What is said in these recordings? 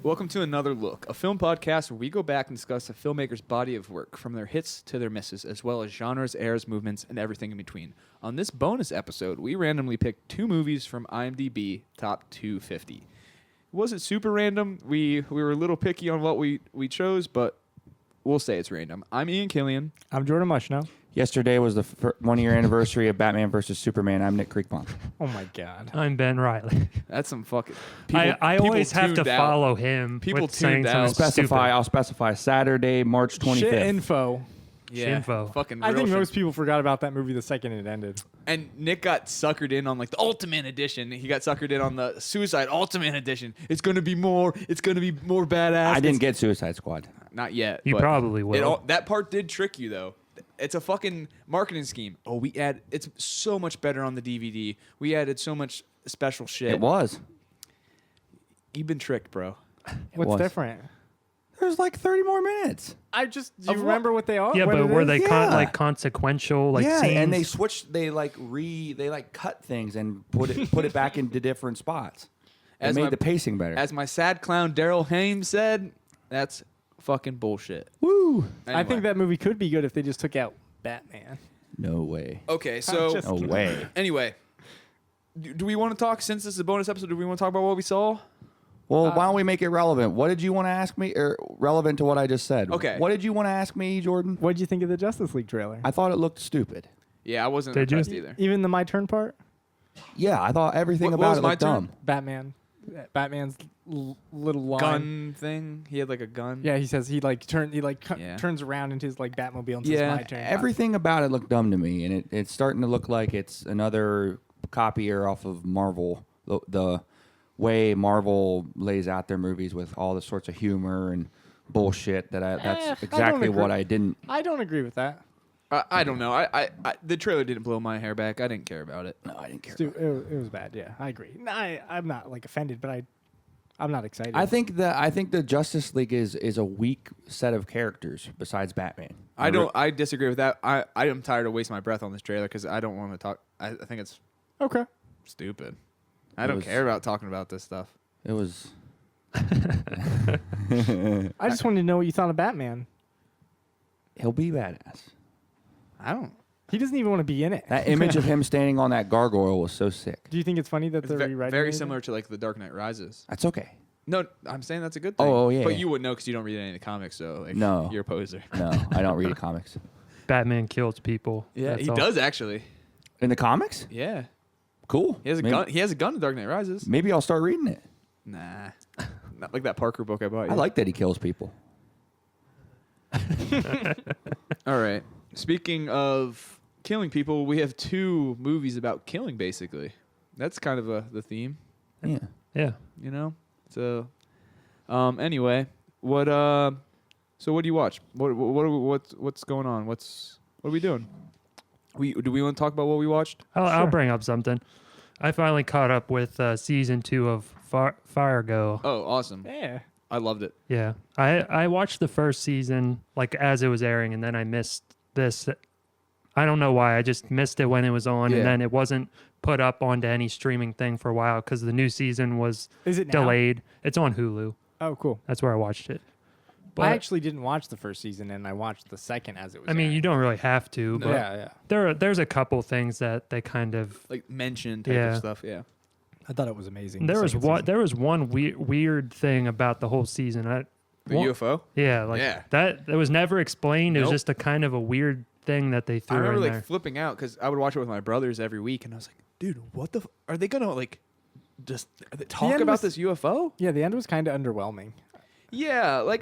Welcome to Another Look, a film podcast where we go back and discuss a filmmaker's body of work, from their hits to their misses, as well as genres, eras, movements, and everything in between. On this bonus episode, we randomly picked 2 movies from IMDb Top 250. It wasn't super random. We were a little picky on what we chose, but we'll say it's random. I'm Ian Killian. I'm Jordan Mushnow. Yesterday was the 1-year anniversary of Batman vs. Superman. I'm Nick Creekbon. Oh, my God. I'm Ben Riley. That's some fucking... I always have to follow him. People with saying tuned out. something I'll specify Saturday, March 25th. Shit info. Yeah, info. fucking I real think shit. most people forgot about that movie the second it ended. And Nick got suckered in on like the Ultimate Edition. He got suckered in on the Suicide Ultimate Edition. It's gonna be more badass. I didn't get Suicide Squad. Not yet. You but probably will. that part did trick you though. It's a fucking marketing scheme. Oh, it's so much better on the DVD. We added so much special shit. It was. You've been tricked, bro. What's different? There's like 30 more minutes. Do you remember what they are? Yeah, what but it were is? they Yeah. consequential yeah, scenes? and they switched. They cut things and put it back into different spots. It made the pacing better. As my sad clown Daryl Haim said, that's fucking bullshit. Woo! I think that movie could be good if they just took out Batman. No way. Okay, so Just No way. anyway, do we want to talk, since this is a bonus episode, do we want to talk about what we saw? Well, why don't we make it relevant? What did you want to ask me? Or relevant to what I just said? Okay. What did you want to ask me, Jordan? What did you think of the Justice League trailer? I thought it looked stupid. Yeah, I wasn't Did you? impressed either. Even the My Turn part? Yeah, I thought everything What about was it my looked turn? dumb. Batman's little line. Gun thing. He had like a gun. Yeah, he says he Yeah. turns around into his like Batmobile and says Yeah, My Turn. everything about it looked dumb to me, and it's starting to look like it's another copier off of Marvel. The way Marvel lays out their movies with all the sorts of humor and bullshit that's exactly what I didn't. I don't agree with that. I don't know. I the trailer didn't blow my hair back. I didn't care about it. No, I didn't care. It was bad. Yeah, I agree. No, I'm not like offended, but I'm not excited. I think the Justice League is a weak set of characters besides Batman. I disagree with that. I am tired of wasting my breath on this trailer because I don't want to talk. I think it's okay. stupid. I don't care about talking about this stuff. It was. I just wanted to know what you thought of Batman. He'll be badass. I don't. He doesn't even want to be in it. That image of him standing on that gargoyle was so sick. Do you think it's funny that It's they're rewriting very it? similar to like The Dark Knight Rises. That's okay. No, I'm saying that's a good thing. Oh, yeah. But you wouldn't know because you don't read any of the comics, so like, No. you're a poser. No, I don't read comics. Batman kills people. Yeah, That's he all. does actually. In the comics? Yeah, Cool. he has a gun. He has a gun in Dark Knight Rises. Maybe I'll start reading it. Nah, not like that Parker book I bought you. I like that he kills people. All right. Speaking of killing people, we have 2 movies about killing. Basically, that's kind of the theme. Yeah. Yeah. You know. So, anyway, what? So what do you watch? What's going on? What are we doing? Do we want to talk about what we watched? I'll bring up something. I finally caught up with season 2 of Fargo. Oh, awesome! Yeah. I loved it. Yeah. I watched the first season like as it was airing, and then I missed this. I don't know why. I just missed it when it was on, Yeah. and then it wasn't put up onto any streaming thing for a while because the new season was Is it now? delayed. It's on Hulu. Oh, cool. That's where I watched it. But I actually didn't watch the first season, and I watched the second as it was. I mean, airing. you don't really have to, No. but Yeah. there's a couple things that they kind of. Like mention type Yeah. of stuff. Yeah. I thought it was amazing. There the was second one. season. There was one weird thing about the whole season. The UFO. Yeah, like Yeah. that was never explained. It was Nope. just a kind of a weird thing that they threw I remember in like there. flipping out because I would watch it with my brothers every week, and I was like, "Dude, what the? Are they gonna like just talk end about was- this UFO?" Yeah, the end was kind of underwhelming. Yeah, like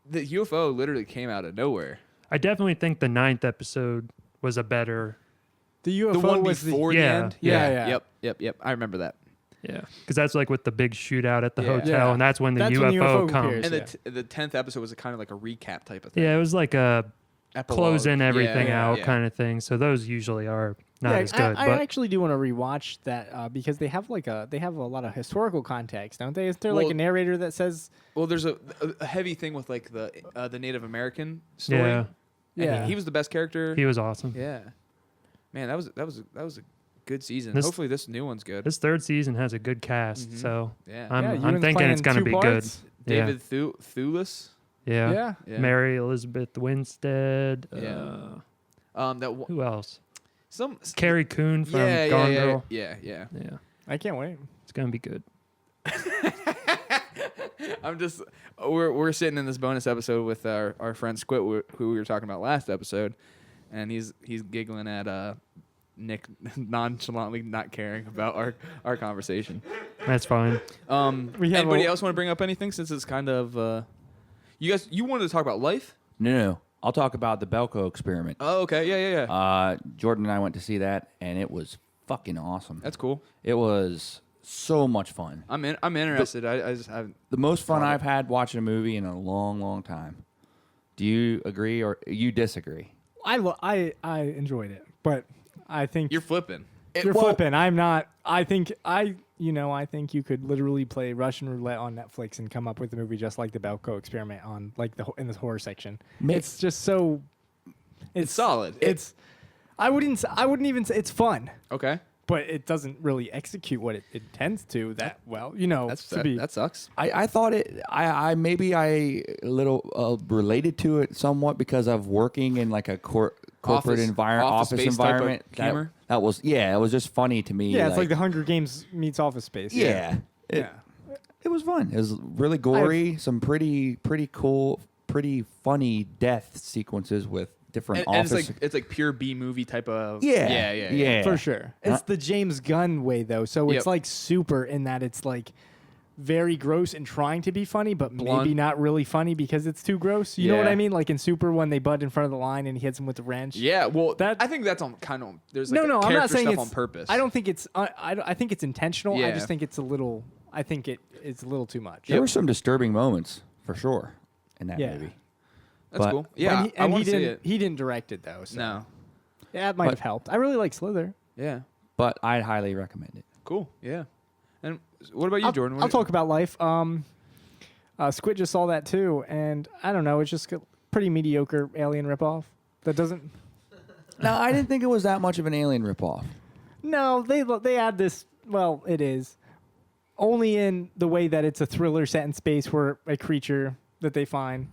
the UFO literally came out of nowhere. I definitely think the 9th episode was a better. The UFO The one was before the Yeah. end. Yeah. Yep. I remember that. Yeah, because that's like with the big shootout at the Yeah. hotel, Yeah. and that's when the That's when the UFO UFO comes. appears. And the 10th episode was kind of like a recap type of thing. Yeah, it was like a Epilogue. closing everything Yeah, out yeah. kind of thing. So those usually are not Yeah, as good. I but actually do want to rewatch that because they have a lot of historical context, don't they? Is there Well- like a narrator that says? Well, there's a heavy thing with like the Native American story. yeah, And Yeah. he was the best character. he was awesome. Yeah, man, that was good season. This- Hopefully this new one's good. This third season has a good cast, so Yeah. I'm Ewan's thinking it's playing going to two be parts. David Thewlis. good. Yeah. Yeah. Yeah. Mary Elizabeth Winstead. Yeah. Who else? Some Carrie Coon from yeah, Gone yeah, Girl. yeah. Yeah. I can't wait. It's going to be good. I'm just we're sitting in this bonus episode with our friend Squit, who we were talking about last episode, and he's giggling at Nick nonchalantly not caring about our conversation. That's fine. Anybody else want to bring up anything, since it's kind of you wanted to talk about life? No. I'll talk about the Belko experiment. Oh, okay, yeah. Jordan and I went to see that, and it was fucking awesome. That's cool. It was so much fun. I'm interested. I just haven't. The most fun I've had watching a movie in a long, long time. Do you agree or you disagree? I enjoyed it, but I think You're flipping. you're flipping. I'm not. I think you could literally play Russian roulette on Netflix and come up with a movie just like the Belko experiment on in the horror section. It's just so. It's solid. I wouldn't even say it's fun, Okay. but it doesn't really execute what it intends to that well. That sucks. I thought it. I maybe a little related to it somewhat because of working in like a corporate Office office space type of environment. humor? That was it was just funny to me. Yeah, it's like the Hunger Games meets Office Space. yeah. Yeah. It was fun. It was really gory. Some pretty cool, pretty funny death sequences with different And office. it's like pure B movie type of. Yeah. For sure. It's the James Gunn way, though. So it's Yep. like super in that it's like very gross and trying to be funny, but Blunt. maybe not really funny because it's too gross. You know what Yeah. I mean? Like in Super when they butt in front of the line and he hits him with the wrench. Yeah, well, That- I think that's on kind of. There's like No, I'm character not saying stuff it's on purpose. I don't think it's. I think it's intentional. I Yeah. just think it's a little. I think it's a little too much. There were some disturbing moments for sure in that Yeah. movie. That's but- cool. Yeah, And he, I and want he to see didn't. it. He didn't direct it though. So No. yeah, it might have helped. I really like Slither. Yeah. But I'd highly recommend it. Cool. Yeah. And what about you, Jordan? I'll talk about life. Squid just saw that too, and I don't know. It's just a pretty mediocre Alien ripoff. That doesn't. No, I didn't think it was that much of an Alien ripoff. No, they add this. Well, it is only in the way that it's a thriller set in space where a creature that they find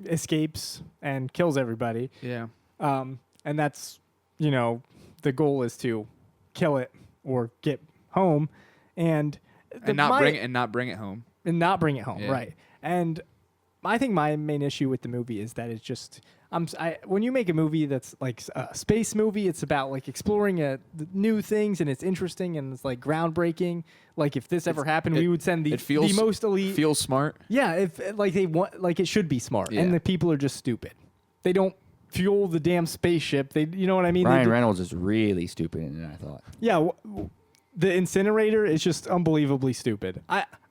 escapes and kills everybody, Yeah. and that's the goal is to kill it or get home, and Not bring it home. and not bring it home, Yeah. right? And I think my main issue with the movie is that it's just when you make a movie that's like a space movie, it's about like exploring new things and it's interesting and it's like groundbreaking. Like if this ever happened, we would send the most elite. Feels smart. Yeah, if like they want, like it should be smart, Yeah. and the people are just stupid. They don't fuel the damn spaceship. You know what I mean? Ryan Reynolds is really stupid in it, I thought. Yeah, the incinerator is just unbelievably stupid.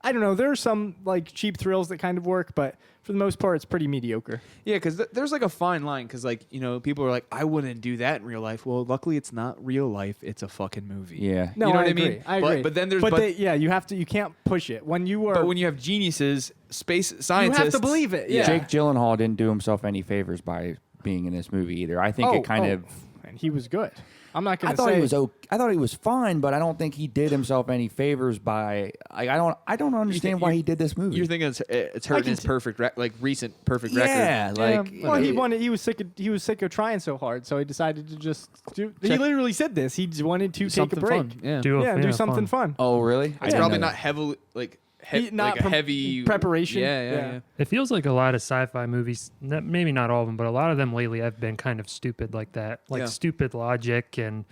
I don't know. There are some like cheap thrills that kind of work, but for the most part, it's pretty mediocre. Yeah, because there's like a fine line. Because like people are like, I wouldn't do that in real life. Well, luckily it's not real life. It's a fucking movie. Yeah. No, You know I what I agree. mean? I agree. But then there's you can't push it when you are. But when you have geniuses, space you scientists, have to believe it. Yeah. Jake Gyllenhaal didn't do himself any favors by being in this movie either. I think it kind of. And he was good. I'm not going I to thought say he was I thought he was fine, but I don't think he did himself any favors by. I don't understand why he did this movie. You're thinking it's hurting his recent perfect record. Yeah, like Well, he wanted. He was sick of trying so hard, so he decided to just do. He literally said this. He just wanted to take a Something break. fun. Yeah. Do something fun. Oh, really? It's Yeah. probably No. not heavily Not like a heavy preparation. Yeah. It feels like a lot of sci-fi movies, maybe not all of them, but a lot of them lately have been kind of stupid like that. Like Yeah. stupid logic and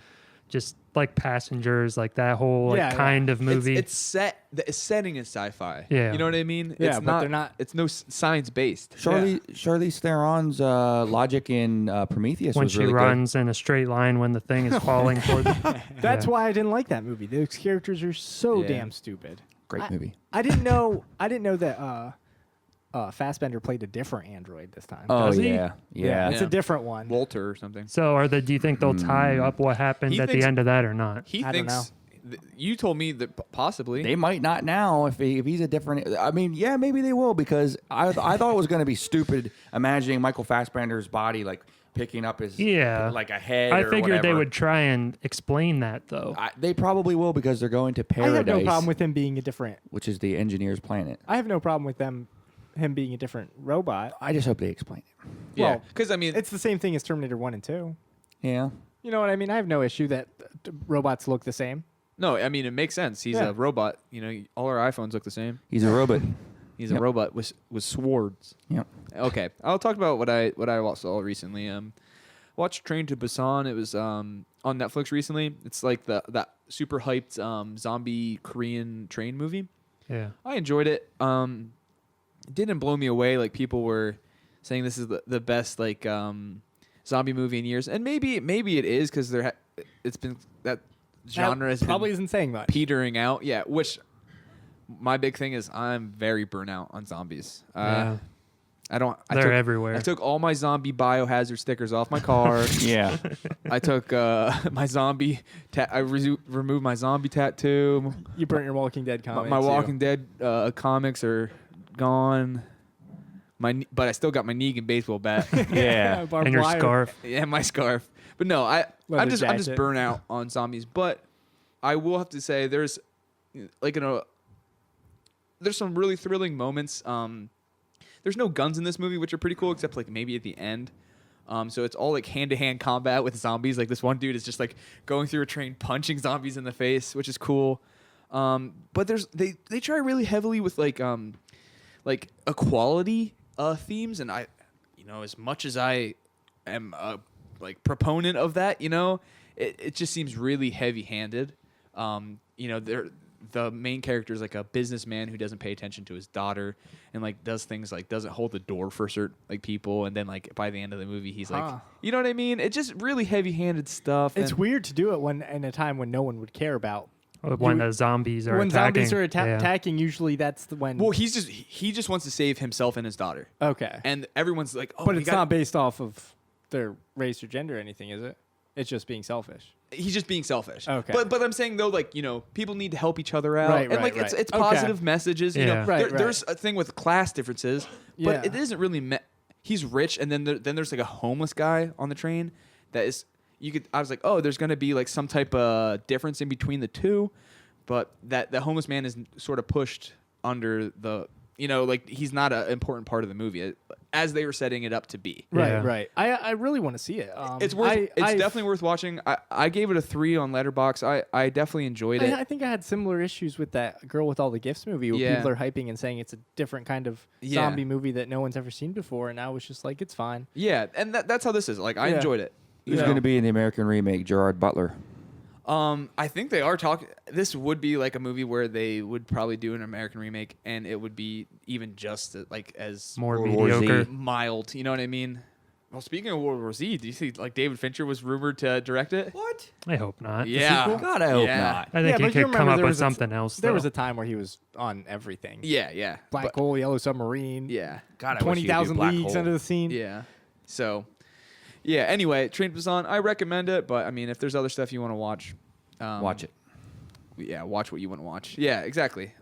just like Passengers, like that whole Yeah, kind of movie. It's set. The setting is sci-fi. Yeah. You know what I mean? Yeah, it's but they're not- It's no science based. Charlize Theron's logic in Prometheus when was she really runs in a straight line when the thing is falling toward them. That's Yeah. why I didn't like that movie. Those characters are so Yeah. damn stupid. good. Great movie. I didn't know that Fassbender played a different android this time. Oh Does he? yeah, yeah. It's a different one. Walter or something. So, do you think they'll tie up what happened He at thinks- the end of that or not? He I don't thinks. You told me that possibly. They might not now if he's a different. I mean, yeah, maybe they will because I thought it was going to be stupid imagining Michael Fassbender's body like picking up his like a head. I or figured whatever. they would try and explain that though. They probably will because they're going to I Paradise, have no problem with him being a different. which is the engineer's planet. I have no problem with him being a different robot. I just hope they explain it. Yeah, Well, because I mean, It's the same thing as Terminator 1 and 2. Yeah. You know what I mean? I have no issue that robots look the same. no, I mean it makes sense. He's Yeah. a robot. You know, all our iPhones look the same. He's a robot. He's Yep. a robot with swords. Yep. Okay, I'll talk about what I saw recently. Watched Train to Busan. It was on Netflix recently. It's like that super hyped zombie Korean train movie. Yeah. I enjoyed it. It didn't blow me away like people were saying this is the best like zombie movie in years, and maybe it is because it's been that genre has probably been isn't saying much. petering out. Yeah, which my big thing is I'm very burnt out on zombies. Yeah. They're everywhere. I took all my zombie biohazard stickers off my car. Yeah. I took my zombie. Removed my zombie tattoo. You burnt your Walking Dead comics. My Walking Dead comics are gone. But I still got my Negan baseball bat. Yeah. Barbed And your wire. scarf. and my scarf. But no, I'm Leather just jacket. burnt out on zombies. But I will have to say there's there's some really thrilling moments. There's no guns in this movie, which are pretty cool, except like maybe at the end. So it's all like hand-to-hand combat with zombies. Like this one dude is just like going through a train punching zombies in the face, which is cool. But they try really heavily with like equality themes, and as much as I am a like proponent of that, it just seems really heavy-handed. The main character is like a businessman who doesn't pay attention to his daughter and like does things like doesn't hold the door for certain like people, and then like by the end of the movie he's like, you know what I mean? It's just really heavy-handed stuff. It's and weird to do it in a time when no one would care about. When the zombies are When attacking. zombies are Yeah. attacking, usually that's when. Well, he just wants to save himself and his daughter, okay, and everyone's like, oh, but it's not based off of their race or gender or anything, is it? It's just being selfish. He's just being selfish. Okay. But I'm saying though, like, people need to help each other out. Right, and right, like right. it's Okay. positive messages. Yeah. Right, right. There's a thing with class differences, but Yeah. it isn't really he's rich, and then there's like a homeless guy on the train that is I was like, oh, there's gonna be like some type of difference in between the two, but that the homeless man is sort of pushed under the like he's not an important part of the movie as they were setting it up to be. Right, Yeah. right. I really want to see it. It's definitely worth watching. I gave it a 3 on Letterboxd. I definitely enjoyed it. I think I had similar issues with that Girl with All the Gifts movie where Yeah. people are hyping and saying it's a different kind of Yeah. zombie movie that no one's ever seen before, and I was just like, it's fine. Yeah, and that's how this is. Like I Yeah. enjoyed it. Who's going to be in the American remake? Gerard Butler. I think they are talking. This would be like a movie where they would probably do an American remake, and it would be even just like as More World War Z. mediocre. mild. You know what I mean? Well, speaking of World War Z, do you see like David Fincher was rumored to direct it? What? I hope not. Yeah. sequel? God, I hope Yeah. not. I think Yeah, he but you could come remember up there with was something else. There was though. a time where he was on everything. Yeah. Black But- Hole, Yellow Submarine, Yeah. God, I wish he would do 20,000 Black Leagues Hole. Under the Scene. Yeah. So, yeah. Anyway, Train to Busan. I recommend it, but I mean, if there's other stuff you want to watch, Watch it. Yeah, watch what you want to watch. Yeah, exactly.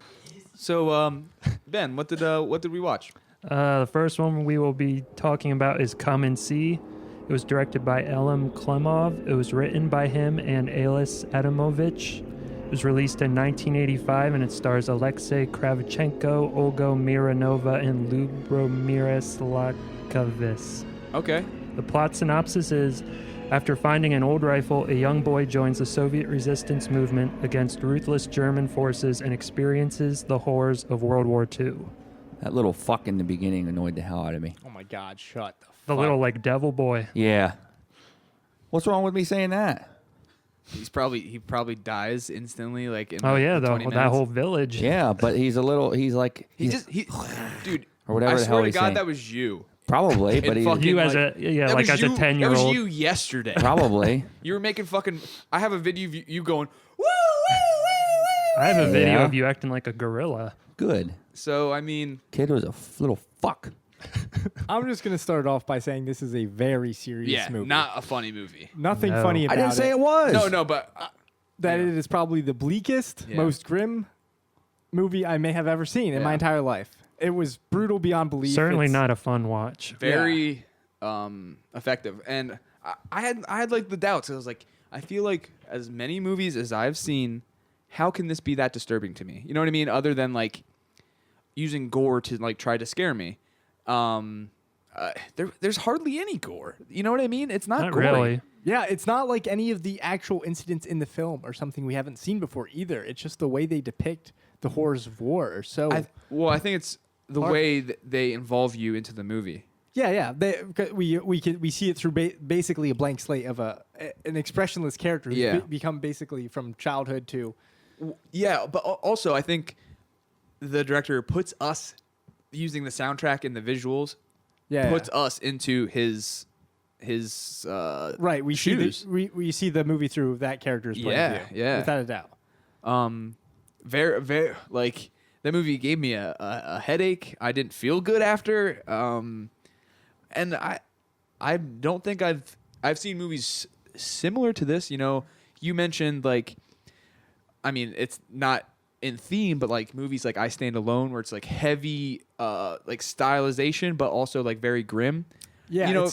So, Ben, what did we watch? The first one we will be talking about is Come and See. It was directed by Elim Klemov. It was written by him and Alis Adamovich. It was released in 1985, and it stars Alexei Kravchenko, Olga Mironova, and Lubomir Slakavis. Okay. The plot synopsis is, after finding an old rifle, a young boy joins the Soviet resistance movement against ruthless German forces and experiences the horrors of World War II. That little fuck in the beginning annoyed the hell out of me. Oh my God, shut the The fuck. little, devil boy. Yeah. What's wrong with me saying that? He probably dies instantly, like in Oh, like, yeah, 20 that minutes. whole village. Yeah, but he's like... He dude. Or whatever I the swear hell to he's God, saying. that was you. Probably, but And he... fucking- You as like- a, yeah, That like was as a you- 10-year-old. That was you yesterday. Probably. You were making fucking. I have a video of you going woo woo woo woo. I have a video Yeah. of you acting like a gorilla. Good. So I mean, Kid was a little fuck. I'm just going to start off by saying this is a very serious yeah, movie. not a funny movie. Nothing No. funny I about didn't say it was. No, but That Yeah. it is probably the bleakest, Yeah. most grim movie I may have ever seen in my Yeah. entire life. It was brutal beyond belief. Certainly It's- not a fun watch. very effective. And I had like the doubts. I was like, I feel like as many movies as I've seen, how can this be that disturbing to me? You know what I mean? Other than like using gore to like try to scare me. There's hardly any gore. You know what I mean? It's not gory. really. Yeah, it's not like any of the actual incidents in the film or something we haven't seen before either. It's just the way they depict the horrors of war are so. I think it's the way that they involve you into the movie. Yeah. We see it through basically a blank slate of an expressionless character who's become basically from childhood to. Yeah, but also I think the director puts us using the soundtrack and the visuals. Puts us into his right. We shoes. We see the movie through that character's point of view. Yeah, without a doubt. Very like that movie gave me a headache. I didn't feel good after. And I don't think I've seen movies similar to this. You know, you mentioned like, I mean, it's not in theme, but like movies like I Stand Alone, where it's like heavy, like stylization, but also like very grim. Yeah, you know,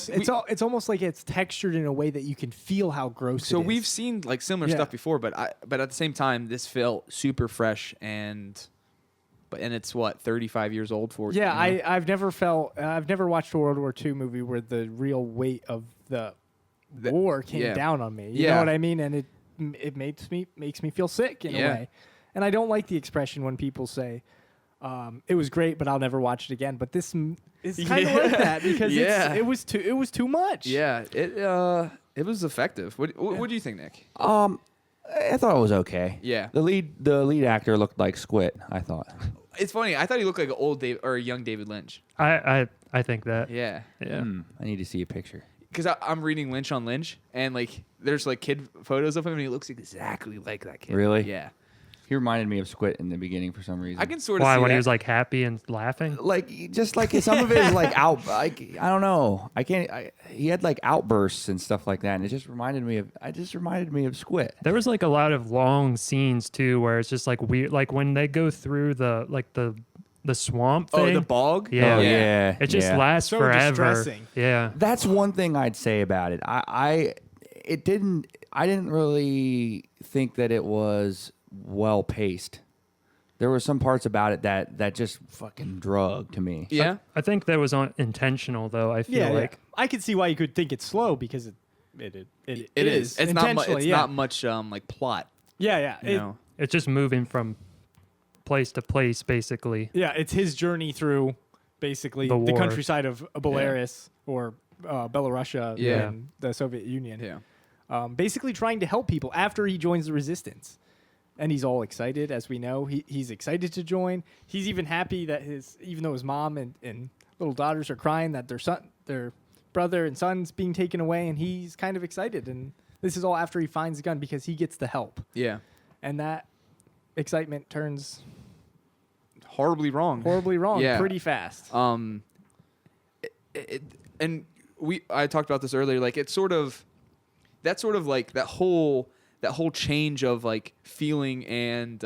it's almost like it's textured in a way that you can feel how gross it is. So we've seen like similar stuff before, but at the same time, this felt super fresh and it's what 35 years old for. Yeah, you know? I've never watched a World War II movie where the real weight of the war came down on me. You know what I mean? And it makes me feel sick in a way. And I don't like the expression when people say, it was great, but I'll never watch it again. But this is kind of like that because it was too much. Yeah, it was effective. What do you think, Nick? I thought it was okay. Yeah. The lead actor looked like Squid, I thought. It's funny. I thought he looked like a young David Lynch. I think that. Yeah. I need to see a picture. Because I'm reading Lynch on Lynch, and like there's like kid photos of him, and he looks exactly like that kid. Really? Yeah. He reminded me of Squid in the beginning for some reason. I can sort of Why see when that. he was like happy and laughing? Like just like some of his like out like I don't know. He had like outbursts and stuff like that, and it just reminded me of Squid. There was like a lot of long scenes too, where it's just like weird, like when they go through the swamp thing. Oh, the bog? Yeah. Oh, yeah. It just lasts So forever. distressing. Yeah. That's one thing I'd say about it. I didn't really think that it was well paced. There were some parts about it that just fucking drug to me. Yeah. I think that was intentional though. I feel like I could see why you could think it's slow because it is. It's not much. intentionally, It's not much like plot. Yeah. You know. it's just moving from place to place, basically. Yeah, it's his journey through basically The the war. countryside of Belarus or Belarusia Yeah. and the Soviet Union. Yeah. Basically trying to help people after he joins the resistance. And he's all excited, as we know. He's excited to join. He's even happy that even though his mom and little daughters are crying that their brother and son's being taken away, and he's kind of excited. And this is all after he finds the gun because he gets the help. Yeah. And that excitement turns Horribly wrong. Yeah. pretty fast. I talked about this earlier. Like it's sort of like that whole change of like feeling and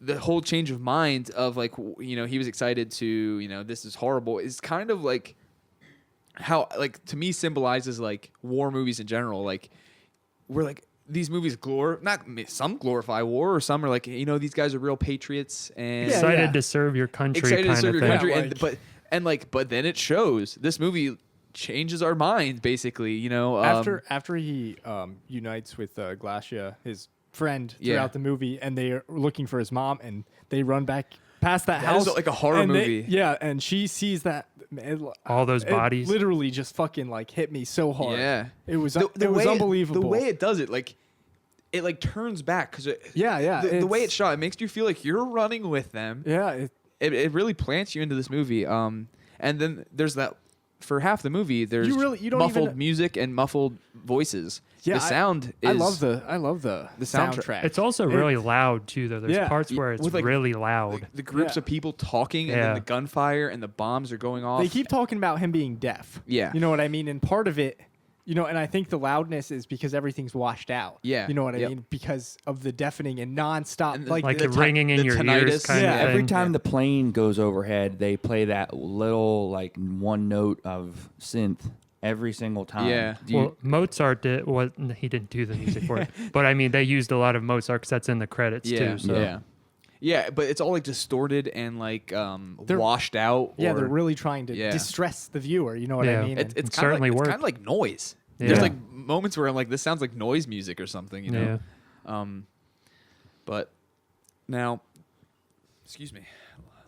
the whole change of mind of like he was excited to this is horrible is kind of like how like to me symbolizes like war movies in general. Like we're like these movies some glorify war or some are like these guys are real patriots and Excited to serve your country. excited to serve your thing. country Yeah, but then it shows. This movie changes our mind basically. After he unites with Glacia, his friend, throughout the movie, and they are looking for his mom, and they run back past that house is like a horror movie. And she sees that All those bodies. literally just fucking like hit me so hard. Yeah. It was unbelievable. The way it does it, like it like turns back because the way it's shot, it makes you feel like you're running with them. Yeah, It really plants you into this movie. And then there's that for half the movie. There's you don't muffled even- music and muffled voices. Yeah, the sound is. I love the soundtrack. It's also really loud too, though. There's parts where it's with, like, really loud. The groups of people talking and then the gunfire and the bombs are going off. They keep talking about him being deaf. Yeah. You know what I mean? And part of it And I think the loudness is because everything's washed out. Yeah. You know what I Yep. mean? Because of the deafening and nonstop, And like the ringing in your ears tinnitus. kind Yeah, of thing. Every time the plane goes overhead, they play that little like one note of synth every single time. Yeah. Well, Mozart did what he didn't do the music for it, but I mean they used a lot of Mozart 'cause that's in the credits too. So. Yeah, but it's all like distorted and like washed out. yeah, or- they're really trying to distress the viewer. You know what Yeah. I mean? It's It kind of certainly like, worked. It's kind of like noise. Yeah. There's like moments where I'm like, this sounds like noise music or something, you know. Yeah. But now, excuse me,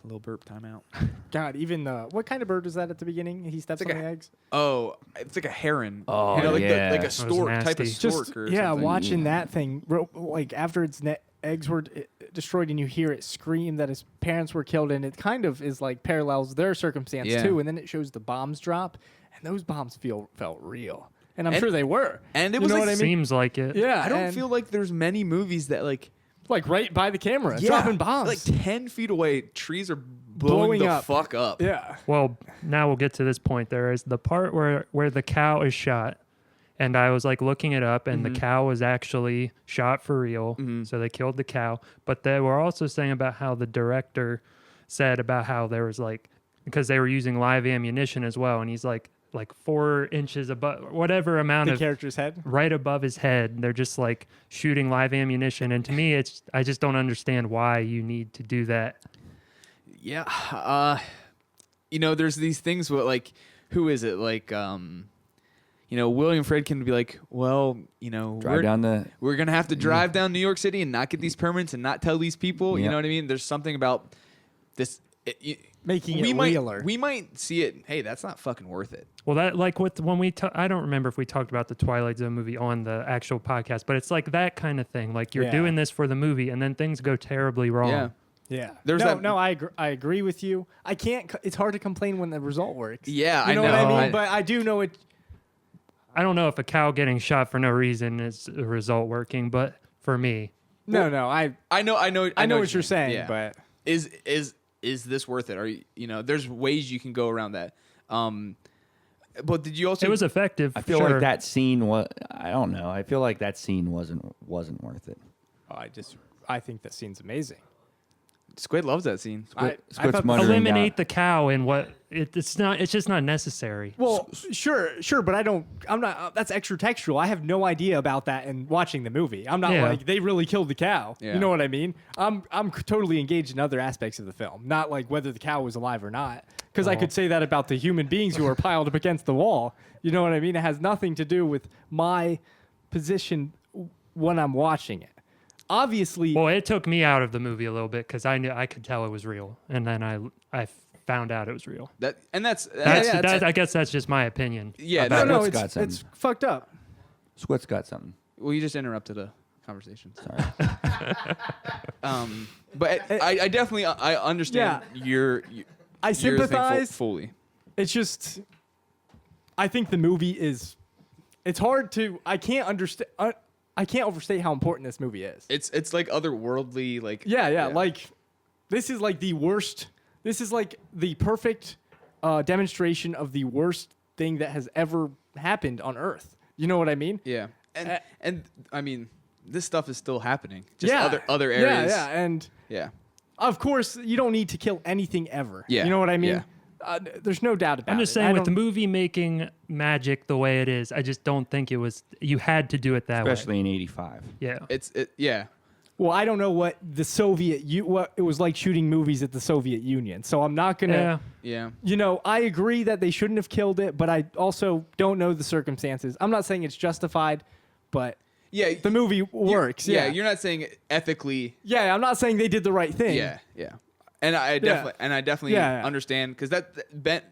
a little burp timeout. God, even what kind of bird was that at the beginning? He steps like on a- the eggs. Oh, it's like a heron. Oh, like yeah. like a That was stork type of nasty. stork or yeah, something. watching that thing, like after its eggs were destroyed, and you hear it scream that his parents were killed, and it kind of is like parallels their circumstance Yeah. too. And then it shows the bombs drop, and those bombs felt real, and I'm And- sure they were. and it You was know like what I mean? Seems like it. Yeah, I don't and, feel like there's many movies that like right by the camera, dropping bombs. like 10 feet away. Trees are blowing the up. fuck up. Yeah. Well, now we'll get to this point. There is the part where the cow is shot, and I was like looking it up, and the cow was actually shot for real. So they killed the cow. But they were also saying about how the director said about how there was like, because they were using live ammunition as well, and he's like 4 inches above whatever amount The of character's head. right above his head. They're just like shooting live ammunition, and to me, I just don't understand why you need to do that. Yeah. There's these things where like, who is it? Like, William Friedkin would be like, well, Drive down the. we're going to have to drive down New York City and not get these permits and not tell these people. You Yep. know what I mean? There's something about this. Making we it might, realer. We might see it. Hey, that's not fucking worth it. Well, that like with when we I don't remember if we talked about the Twilight Zone movie on the actual podcast, but it's like that kind of thing. Like you're Yeah. doing this for the movie, and then things go terribly wrong. Yeah. Yeah. There's no, that- no, I agree with you. I can't. It's hard to complain when the result works. Yeah, you I know what I know. mean. But I do know it. I don't know if a cow getting shot for no reason is a result working, but for me, No, I know what you're saying, Yeah. but Is this worth it? Are there's ways you can go around that. But did you also? it was effective. I feel sure. like that scene was. I don't know. I feel like that scene wasn't worth it. I think that scene's amazing. Squid loves that scene. Squid's thought- muttering eliminate down. the cow and what it's not. It's just not necessary. Well, sure, but I'm not. That's extra textual. I have no idea about that in watching the movie. I'm not Yeah. like they really killed the cow. Yeah. You know what I mean? I'm totally engaged in other aspects of the film, not like whether the cow was alive or not. Because I could say that about the human beings who are piled up against the wall. You know what I mean? It has nothing to do with my position when I'm watching it. Obviously, Well, it took me out of the movie a little bit because I knew I could tell it was real, and then I found out it was real. That's I guess that's just my opinion. Yeah, about no, Squid's got it's something. it's fucked up. Squid's got something. Well, you just interrupted a conversation. Sorry. But I definitely I understand your I your thing sympathize. fully. It's just, I think the movie is. It's hard to. I can't understand. I can't overstate how important this movie is. It's like otherworldly, like Yeah. Like, this is like the worst. This is like the perfect demonstration of the worst thing that has ever happened on Earth. You know what I mean? yeah, and I mean this stuff is still happening. Just Yeah. other areas. Yeah, and Yeah. of course you don't need to kill anything ever. Yeah, You know what I mean? yeah. There's no doubt about it. I'm just saying, with the movie making magic the way it is, I just don't think it was. You had to do it that way. Especially in '85. Yeah. Yeah. Well, I don't know what the what it was like shooting movies at the Soviet Union, so I'm not gonna. Yeah. Yeah. I agree that they shouldn't have killed it, but I also don't know the circumstances. I'm not saying it's justified, but Yeah. the movie works. Yeah. You're not saying ethically. Yeah, I'm not saying they did the right thing. Yeah. Yeah. And I definitely Yeah. understand because Ben,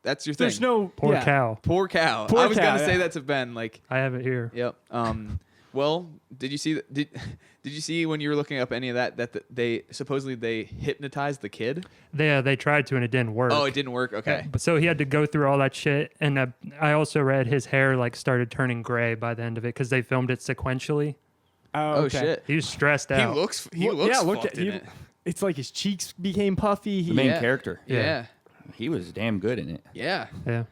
that's your thing. There's no Poor yeah. cow. Poor cow. Poor I was cow, gonna say yeah. that to Ben. Like, I have it here. yep. Well, did you see did you see when you were looking up any of that they supposedly hypnotized the kid? They tried to and it didn't work. Oh, it didn't work. Okay. But so he had to go through all that shit, and I also read his hair like started turning gray by the end of it because they filmed it sequentially. Oh okay. shit. He was stressed He out. looks Well, yeah, look fucked at in you. it. It's like his cheeks became puffy. The main Yeah. character. Yeah. He was damn good in it. Yeah. Yeah.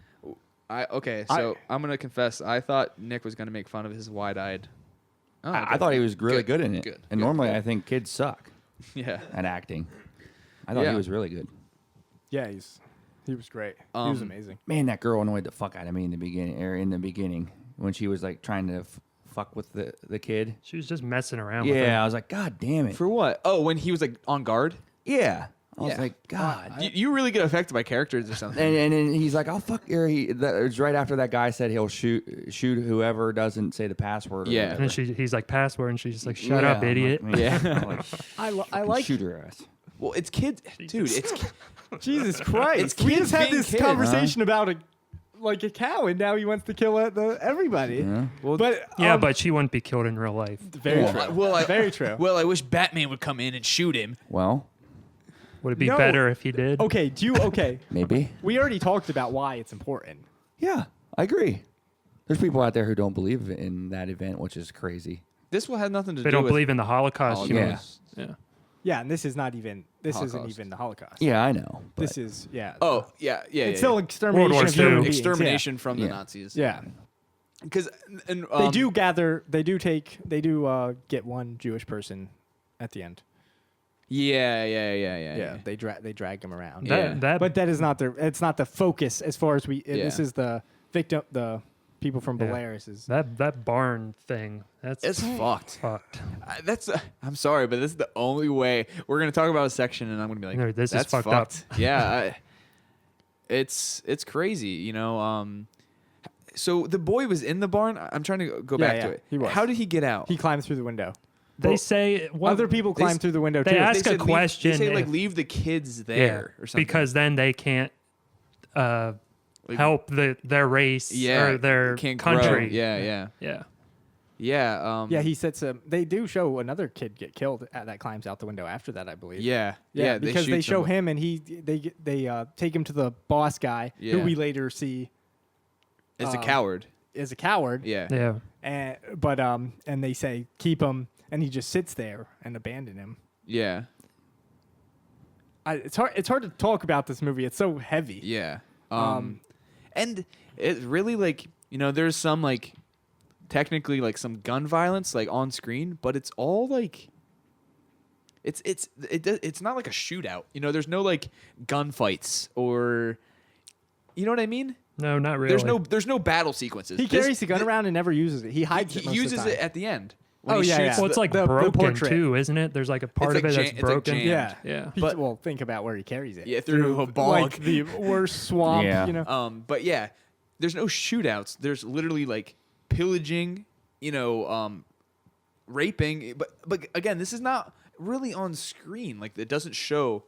I'm gonna confess. I thought Nick was gonna make fun of his wide-eyed. Oh, I thought he was really good in it. Good. And Good. normally I think kids suck Yeah. at acting. I thought Yeah. he was really good. Yeah, he was great. He was amazing. Man, that girl annoyed the fuck out of me in the beginning, when she was like trying to fuck with the kid. She was just messing around with him. Yeah, I was like, God damn it. For what? Oh, when he was like on guard. Yeah. I was Yeah. like, God. You really get affected by characters or something. And then he's like, I'll fuck her. It was right after that guy said he'll shoot whoever doesn't say the password. Or Yeah. whatever. And then he's like, password, and she's just like, shut up, I'm idiot. Like, Yeah. I'm like, I fucking like. shoot her ass. Well, it's kids, dude. It's Jesus Christ! It's We kids just had being this kids, conversation about a cow, and now he wants to kill everybody. Yeah. well, But Yeah, but she wouldn't be killed in real life. very Yeah. true. well, Very true. Well, I wish Batman would come in and shoot him. Well, Would it be No. better if he did? Okay, okay? maybe. We already talked about why it's important. Yeah, I agree. There's people out there who don't believe in that event, which is crazy. This will have nothing to They do don't with believe in the Holocaust. Holocaust. you mean. Yeah. Yeah. Yeah, and this is not even. This isn't Holocaust. even the Holocaust. Yeah, I know. But This is Oh, yeah. It's still extermination World War of human II. beings, extermination from the Yeah. Nazis. Yeah. Because They do gather. They do get one Jewish person at the end. Yeah. Yeah, they drag him around. Yeah. But that is not it's not the focus as far as this Yeah. is the victim, the people from Yeah. Belarus is. That barn thing. That's It's fucked. fucked. I'm sorry, but this is the only way we're gonna talk about a section, and I'm gonna be like, No, this is that's fucked up." Yeah, it's crazy, you know. So the boy was in the barn. I'm trying to go back to it. he was. How did he get out? He climbed through the window. They say Other people they climb s- through the window they too. ask- They a said question They say like if- leave the kids there or something. because then they can't help their race or their can't grow. country. Yeah. Yeah, he said some. They do show another kid get killed that climbs out the window after that, I believe. Yeah. because they shoot show some- him and they take him to the boss guy Yeah. who we later see as a coward. is a coward. Yeah. Yeah. And they say keep him, and he just sits there and abandon him. Yeah. It's hard to talk about this movie. It's so heavy. Yeah. And it really like, you know, there's some like technically like some gun violence like on screen, but it's all like it's not like a shootout. You know, there's no like gunfights or you know what I mean? No, not really. There's no battle sequences. He carries the gun around and never uses it. He hides it. He most of the uses time. it at the end. when Oh, he yeah, shoots yeah. Well, it's like the broken portrait. too, isn't it? There's like a part like of it that's it's like broken. jammed. Yeah, Yeah. But- well, think about where he carries it. Yeah, through a bog. like the worst swamp. Yeah. You know. But yeah, there's no shootouts. There's literally like pillaging, you know, raping. But again, this is not really on screen. Like it doesn't show.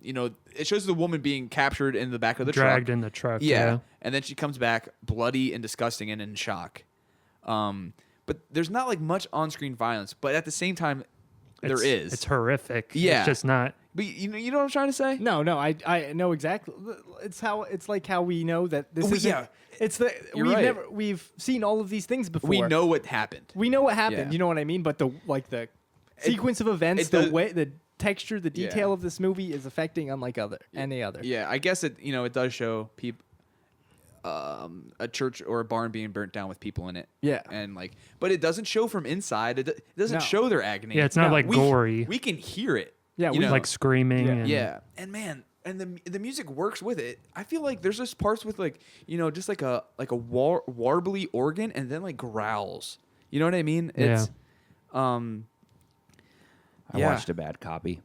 You know, it shows the woman being captured in the back of the Dragged truck. in the truck. Yeah, and then she comes back bloody and disgusting and in shock. But there's not like much on-screen violence. But at the same time, there is. It's horrific. Yeah. It's just not. But you know what I'm trying to say? No, I know exactly. It's like how we know that this Well, is. yeah. It's the You're right. we've seen all of these things before. We know what happened. We know what happened. Yeah. You know what I mean? But the sequence of events, it the does- way, the texture, the detail Yeah. of this movie is affecting unlike any other. Yeah, I guess it does show people a church or a barn being burnt down with people in it. Yeah. And like, but it doesn't show from inside. It doesn't No. show their agony. Yeah, it's not like gory. We can hear it. Yeah, you we know? Like screaming. Yeah. And Yeah, and man, and the music works with it. I feel like there's just parts with like just like a warbly organ and then like growls. You know what I mean? It's I yeah. watched a bad copy.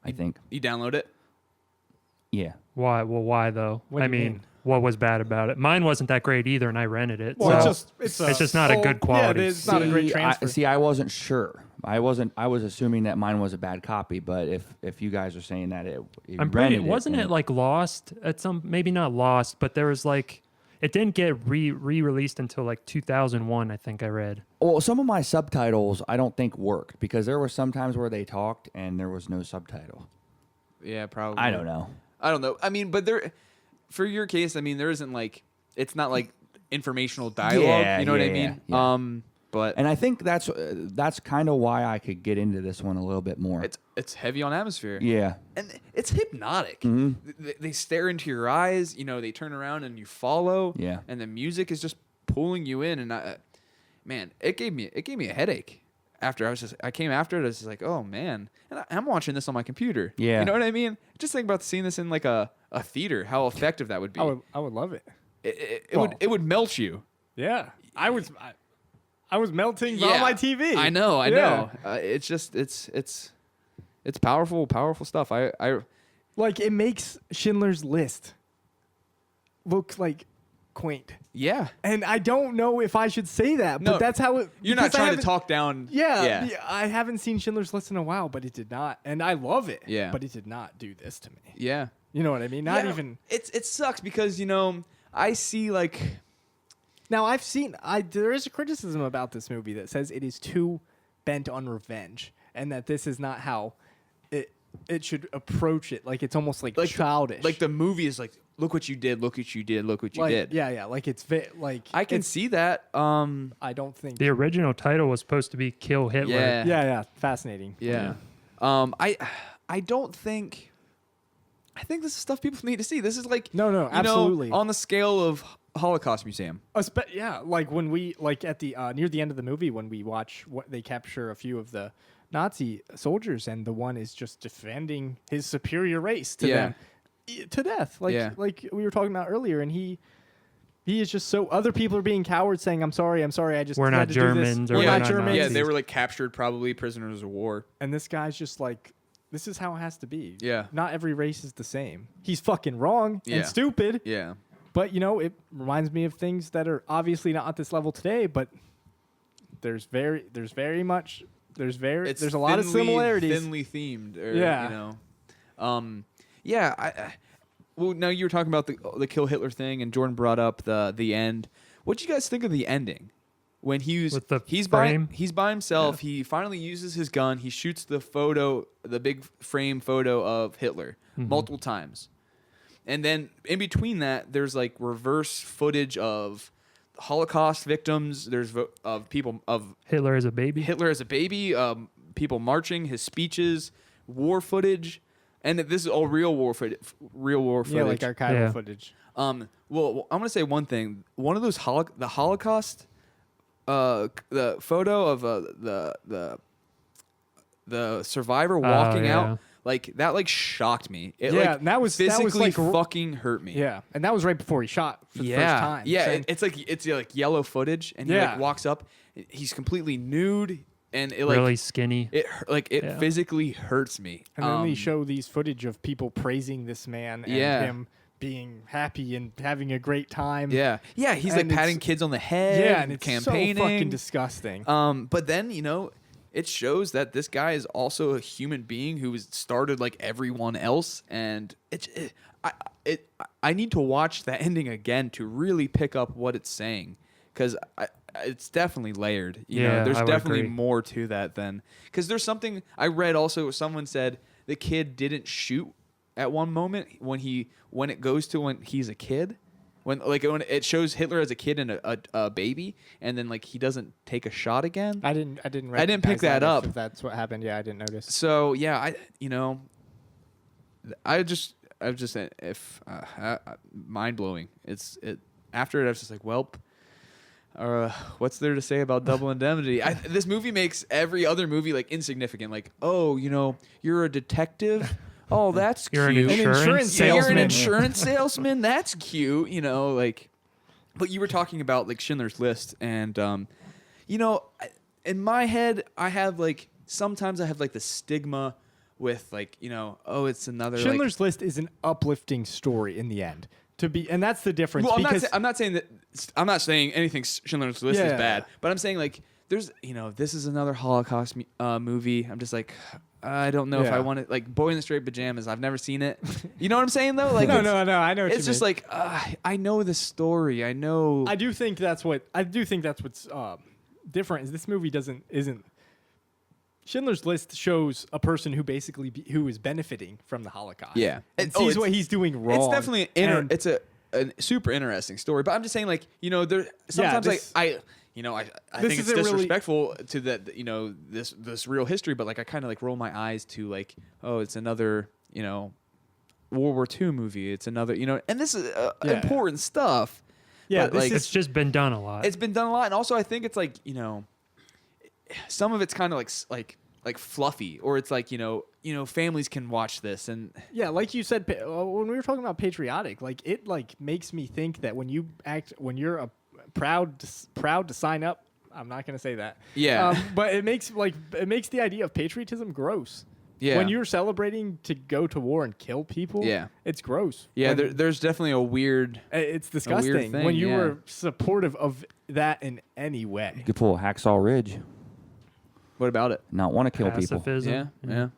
I think. You download it. Yeah. Why? Well, why though? What do I you mean, mean? what was bad about it? Mine wasn't that great either, and I rented it. Well, so it's just not a good Yeah, quality. it's not a great transfer. I wasn't sure. I was assuming that mine was a bad copy, but if you guys are saying that you I'm pretty. rented Wasn't and it like lost at some? Maybe not lost, but there was like. It didn't get re-released until like 2001, I think I read. Well, some of my subtitles I don't think worked because there were some times where they talked and there was no subtitle. Yeah, probably. I don't know. I don't know. I mean, but for your case, I mean, there isn't like it's not like informational dialogue. Yeah, you know what I yeah, mean? yeah. But And I think that's kind of why I could get into this one a little bit more. it's heavy on atmosphere. Yeah. And it's hypnotic. Mm-hmm. They stare into your eyes. They turn around and you follow. Yeah. And the music is just pulling you in. And man, it gave me a headache. After I came after it, I was just like, oh man, and I'm watching this on my computer. Yeah. You know what I mean? Just think about seeing this in like a theater. How effective that would be. I would love it. It would melt you. Yeah, I was melting on my TV. I know. Yeah. It's just it's powerful stuff. I Like, it makes Schindler's List look like quaint. yeah. And I don't know if I should say that, but No, that's how it. You're not because I trying to haven't- talk down. Yeah, I haven't seen Schindler's List in a while, but it did not, and I love it. Yeah. but it did not do this to me. Yeah. You know what I mean? Not Yeah, even. It sucks because I see like Now I've seen. There is a criticism about this movie that says it is too bent on revenge, and that this is not how it should approach it. Like, it's almost like childish. like the movie is like, look what you did, look what you did, look what you like, did. Yeah. Like, it's like I can see that. I don't think The original title was supposed to be Kill Hitler. Yeah. Yeah. Fascinating. Yeah. I don't think. I think this is stuff people need to see. This is like No, absolutely. on the scale of Holocaust Museum. Like when we at the near the end of the movie when we watch what they capture a few of the Nazi soldiers, and the one is just defending his superior race to them to death, like we were talking about earlier, and he is just so other people are being cowards, saying I'm sorry, I just We're had not to do this. Germans or We're we're not not Germans. Yeah, Nazis. they were like captured, probably prisoners of war. And this guy's just like, this is how it has to be. Yeah. Not every race is the same. He's fucking wrong Yeah. and stupid. Yeah. But, it reminds me of things that are obviously not at this level today, but there's a lot of similarities. Thinly themed. Or, Yeah. Well, now you were talking about the Kill Hitler thing, and Jordan brought up the end. What do you guys think of the ending? When he's by himself, he finally uses his gun. He shoots the big frame photo of Hitler multiple times, and then in between that, there's like reverse footage of Holocaust victims. There's of people of Hitler as a baby. Hitler as a baby. People marching, his speeches, war footage, and this is all real war footage. Yeah, like archival footage. Well, I'm gonna say one thing. One of those the Holocaust. The photo of the survivor walking out, like that, like shocked me. It, and that was physically like fucking hurt me. Yeah, and that was right before he shot for the first time. Yeah, saying, it's like yellow footage, and he like walks up. He's completely nude, and it like really skinny. It physically hurts me. And then they show these footage of people praising this man and him being happy and having a great time. Yeah, he's like patting kids on the head. Yeah, and it's campaigning. so fucking disgusting. But then it shows that this guy is also a human being who has started like everyone else, and I need to watch the ending again to really pick up what it's saying, because it's definitely layered. You know, there's definitely more to that than, because there's something I read also. Someone said the kid didn't shoot at one moment when it goes to when he's a kid, when it shows Hitler as a kid and a baby, and then like he doesn't take a shot again. I didn't pick that up. If that's what happened. Yeah, I didn't notice. So yeah, mind blowing. After it, I was just like, welp. What's there to say about Double Indemnity? This movie makes every other movie like insignificant. Like, oh, you're a detective. Oh, that's You're cute. an insurance You're an salesman. insurance salesman. That's cute. Like, but you were talking about like Schindler's List, and in my head, I have like sometimes I have like the stigma with like oh, it's another Schindler's List is an uplifting story in the end. And that's the difference. Well, because I'm not saying anything Schindler's List is bad, but I'm saying like there's this is another Holocaust movie. I'm just like, I don't know if I want it. Like Boy in the Straight Pajamas, I've never seen it. You know what I'm saying though? Like no, I know. What it's just like I know the story. I know. I do think that's what's different. Is this movie isn't. Schindler's List shows a person who basically who is benefiting from the Holocaust. Yeah, and sees what he's doing wrong. It's definitely it's a super interesting story. But I'm just saying, like there sometimes you know, I This think it's isn't really- disrespectful to that, you know, this real history, but like I kind of like roll my eyes to like, oh, it's another, you know, World War II movie. It's another, you know, and this is important stuff. Yeah, but, this like, is- It's just been done a lot. it's been done a lot, and also I think it's like, you know, some of it's kind of like fluffy, or it's like, you know, families can watch this, and Yeah, like you said, when we were talking about patriotic, like it like makes me think that when you're proud to sign up. I'm not gonna say that. Yeah. but it makes the idea of patriotism gross. yeah, When you're celebrating to go to war and kill people, Yeah. it's gross. yeah, When- there's definitely a weird. it's disgusting thing, when you yeah. were supportive of that in any way. You could pull Hacksaw Ridge, What about it? not want to kill people. Pacifism. Yeah.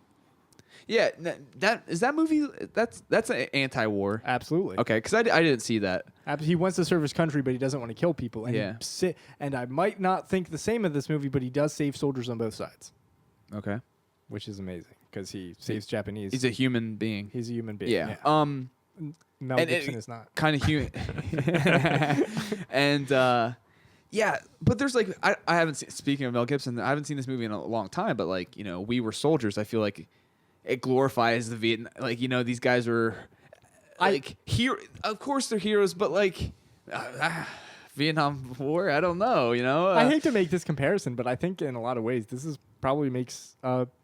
That movie. That's an anti-war. Absolutely. Okay, because I didn't see that. He wants to serve his country, but he doesn't want to kill people. And Yeah. and I might not think the same of this movie, but he does save soldiers on both sides, Okay, which is amazing because he saves Japanese. he's a human being. He's a human being. Yeah. Mel and Gibson is not. kind of human. And yeah, but there's like I haven't seen, speaking of Mel Gibson, I haven't seen this movie in a long time. But like, you know, We Were Soldiers. I feel like it glorifies the Vietnam. Like, you know, these guys were like hero. Of course they're heroes, but like Vietnam War. I don't know. You know. I hate to make this comparison, but I think in a lot of ways this is probably makes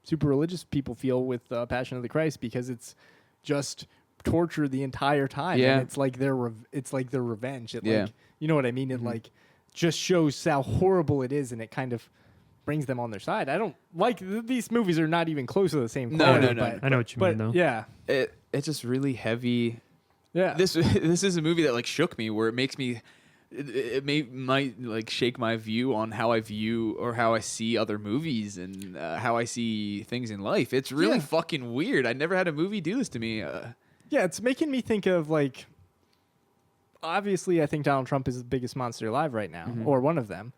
super religious people feel with Passion of the Christ, because it's just torture the entire time. Yeah. And it's like their revenge. It Yeah. like, you know what I mean? It like just shows how horrible it is, and it kind of brings them on their side. I don't like these movies are not even close to the same No, quality. no. But, I know what you but mean, though. yeah, It's just really heavy. yeah. This is a movie that like shook me, where it makes me. Might like shake my view on how I view or how I see other movies and how I see things in life. It's really Yeah. fucking weird. I never had a movie do this to me. Yeah, it's making me think of like. Obviously, I think Donald Trump is the biggest monster alive right now, or one of them.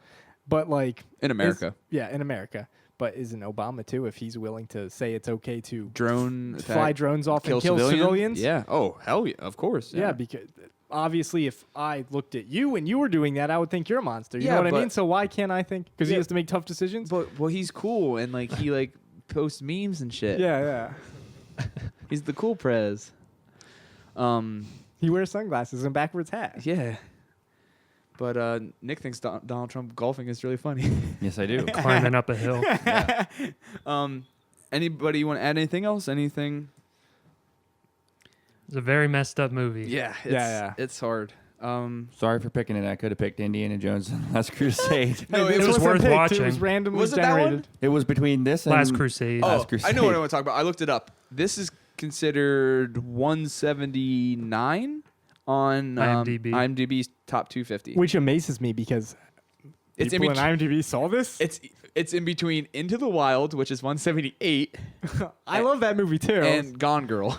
But like In America. in America. But isn't Obama too? If he's willing to say it's okay to Drone fly attack, drones off and kill civilians? Yeah. Oh hell yeah. Of course. Yeah, because obviously, if I looked at you and you were doing that, I would think you're a monster. You Yeah, know what I but- mean? So why can't I think? Because he Yeah. has to make tough decisions. But well, he's cool and like he like posts memes and shit. Yeah. He's the cool prez. He wears sunglasses and backwards hat. Yeah. But Nick thinks Donald Trump golfing is really funny. Yes, I do. Climbing up a hill. Anybody want to add anything else? Anything? It's a very messed up movie. Yeah. Yeah. It's hard. Sorry for picking it. I could have picked Indiana Jones and the Last Crusade. No, Hey, it this was wasn't worth picked, watching. It was randomly Was it that one? generated. It was between this and Last Crusade. Oh, Last Crusade. I know what I want to talk about. I looked it up. This is considered 179 on IMDb. IMDb's top 250. Which amazes me because It's in people in between- IMDb saw this. It's in between Into the Wild, which is 178, I love that movie too. and Gone Girl.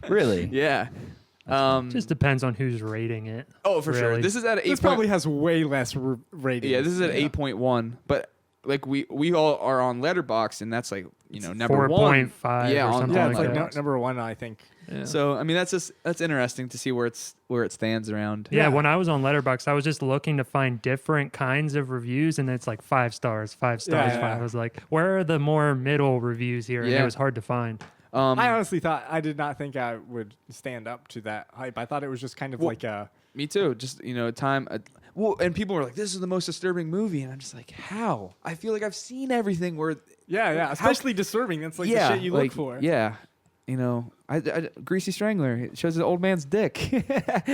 Really? Yeah. Just depends on who's rating it. Oh, for sure. really. This is at 8. this probably has way less rating. Yeah, this is at 8.1, but like we all are on Letterboxd, and that's like, you know, number 4.5 Yeah, or on- something Yeah, on it's like like that. number one, I think. Yeah. So I mean, that's interesting to see where it stands around. Yeah, Yeah. when I was on Letterboxd, I was just looking to find different kinds of reviews, and it's like 5 stars, 5 stars. Yeah. I was like, where are the more middle reviews here? And Yeah. it was hard to find. I honestly did not think I would stand up to that hype. I thought it was just kind of Well, like a. Me too. Just, you know, time. Well, and people were like, "This is the most disturbing movie," and I'm just like, "How?" I feel like I've seen everything. Where Yeah, especially disturbing. That's like yeah, the shit you like, look for. Yeah, you know, Greasy Strangler. It shows an old man's dick.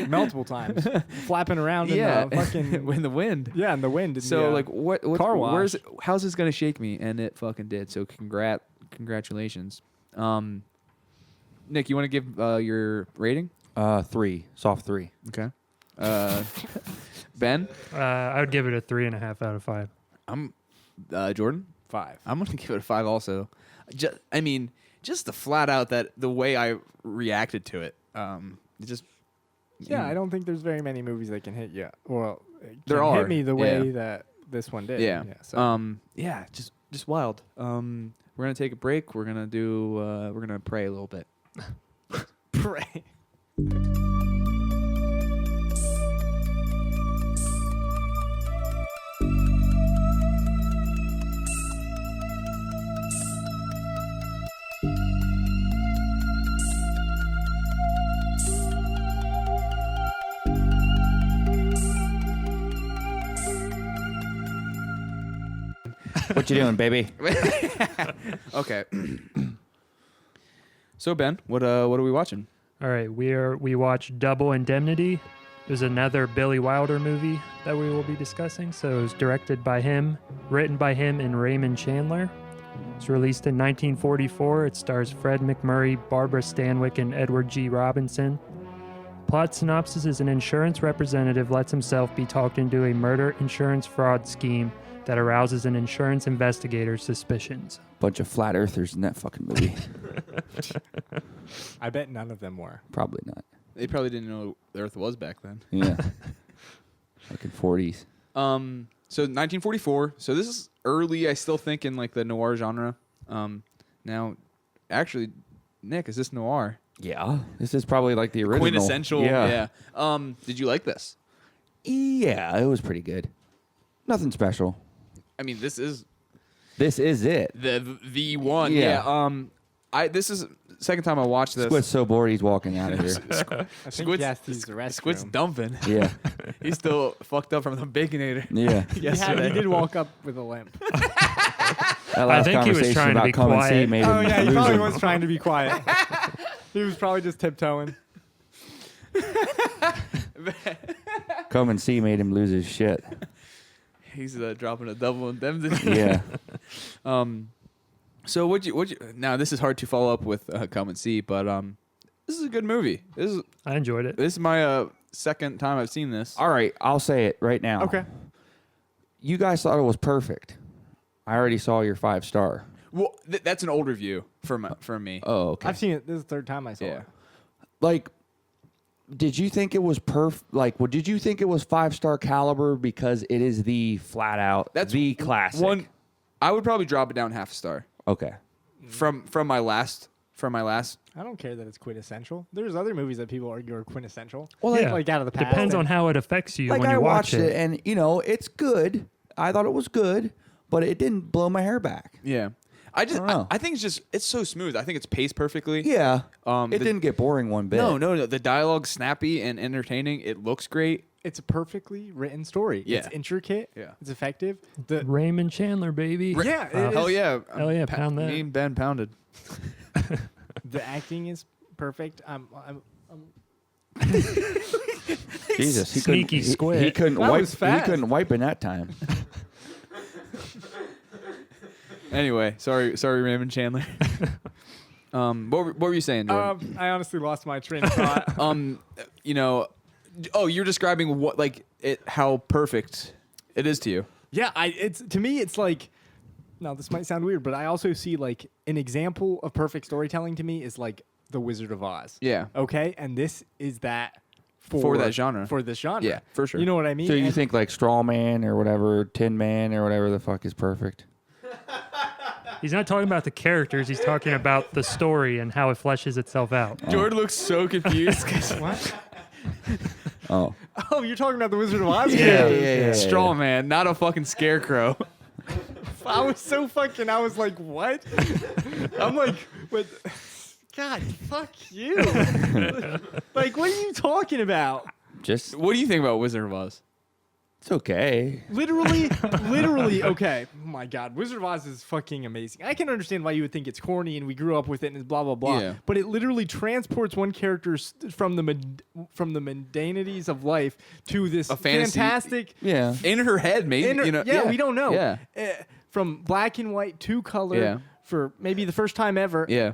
Multiple times. Flapping around yeah, in the fucking. in the wind. Yeah, in the wind. So like, what car wash. Where's how's this gonna shake me? And it fucking did. So congratulations. Nick, you want to give your rating? 3. Soft 3. Okay. Ben, I would give it a 3.5 out of 5. I'm Jordan. 5. I'm gonna give it a 5 also. Just the flat out that the way I reacted to it. It just Yeah, I don't think there's very many movies that can hit you. Well, There can are, hit me the way yeah. that this one did. Yeah. So. Yeah, just wild. We're gonna take a break. We're gonna do. We're gonna pray a little bit. Pray. What you doing, baby? Okay. So Ben, what are we watching? All right, we watched Double Indemnity. It was another Billy Wilder movie that we will be discussing. So it was directed by him, written by him and Raymond Chandler. It's released in 1944. It stars Fred McMurray, Barbara Stanwyck, and Edward G. Robinson. Plot synopsis is an insurance representative lets himself be talked into a murder insurance fraud scheme that arouses an insurance investigator's suspicions. Bunch of flat earthers in that fucking movie. I bet none of them were. Probably not. They probably didn't know the Earth was back then. Yeah. Like in 40s. So 1944. So this is early, I still think, in like the noir genre. Now, actually, Nick, is this noir? Yeah. This is probably like the original. Quintessential. Yeah. Did you like this? Yeah, it was pretty good. Nothing special. I mean, this is it. the one. Yeah. This is second time I watched this. Squid's so bored he's walking out of here. I think he has to use the restroom. Squid's dumping. Yeah. He's still fucked up from the Baconator. Yeah. Yesterday. He did walk up with a limp. That last think he was conversation trying to about be come and see quiet. made him Oh yeah, he lose probably him. was trying to be quiet. He was probably just tiptoeing. Come and see made him lose his shit. He's dropping a double indemnity. Yeah. So would you? Now this is hard to follow up with Come and See, but this is a good movie. I enjoyed it. This is my second time I've seen this. All right, I'll say it right now. Okay. You guys thought it was perfect. I already saw your 5-star. Well, that's an old review from me. Oh, okay. I've seen it. This is the third time I saw Yeah. it. Like, did you think it was did you think it was 5-star caliber because it is the flat out That's the classic? One, I would probably drop it down half a star Okay. from my last. I don't care that it's quintessential. There's other movies that people argue are quintessential. Well, Yeah. like out of the past. Depends on how it affects you Like when you I watch watched it, and it's good. I thought it was good, but it didn't blow my hair back. Yeah. I don't know. think it's so smooth. I think it's paced perfectly. Yeah. It the- didn't get boring one bit. No. The dialogue's snappy and entertaining. It looks great. It's a perfectly written story. Yeah. It's intricate. Yeah. It's effective. Raymond Chandler, baby. Yeah, it Hell is. yeah. Hell yeah, pound that. Me and Ben pounded. The acting is perfect. Jesus, he Sneaky couldn't, squid. He couldn't That wipe. was He fast. couldn't wipe in that time. Anyway, sorry, Raymond Chandler. What were you saying, Jordan? I honestly lost my train of thought. You're describing how perfect it is to you. Yeah, it's to me it's like, now this might sound weird, but I also see like an example of perfect storytelling to me is like The Wizard of Oz. Yeah. Okay, and this is that For that genre. For this genre. Yeah, for sure. You know what I mean? So you And think like Straw Man or whatever, Tin Man or whatever the fuck is perfect? He's not talking about the characters. He's talking about the story and how it fleshes itself out. Jordan looks so confused. what? Oh, Oh, you're talking about The Wizard of Oz? yeah. Straw man, not a fucking scarecrow. I was like, what? I'm like, what? God, fuck you. Like, what are you talking about? Just What do you think about Wizard of Oz? it's okay. Literally, okay. Oh my God. Wizard of Oz is fucking amazing. I can understand why you would think it's corny and we grew up with it and blah, blah, blah. Yeah. But it literally transports one character from the mundanities of life to this A fantasy- fantastic. Yeah. In her head, maybe. We don't know. Yeah. From black and white to color Yeah. for maybe the first time ever. Yeah.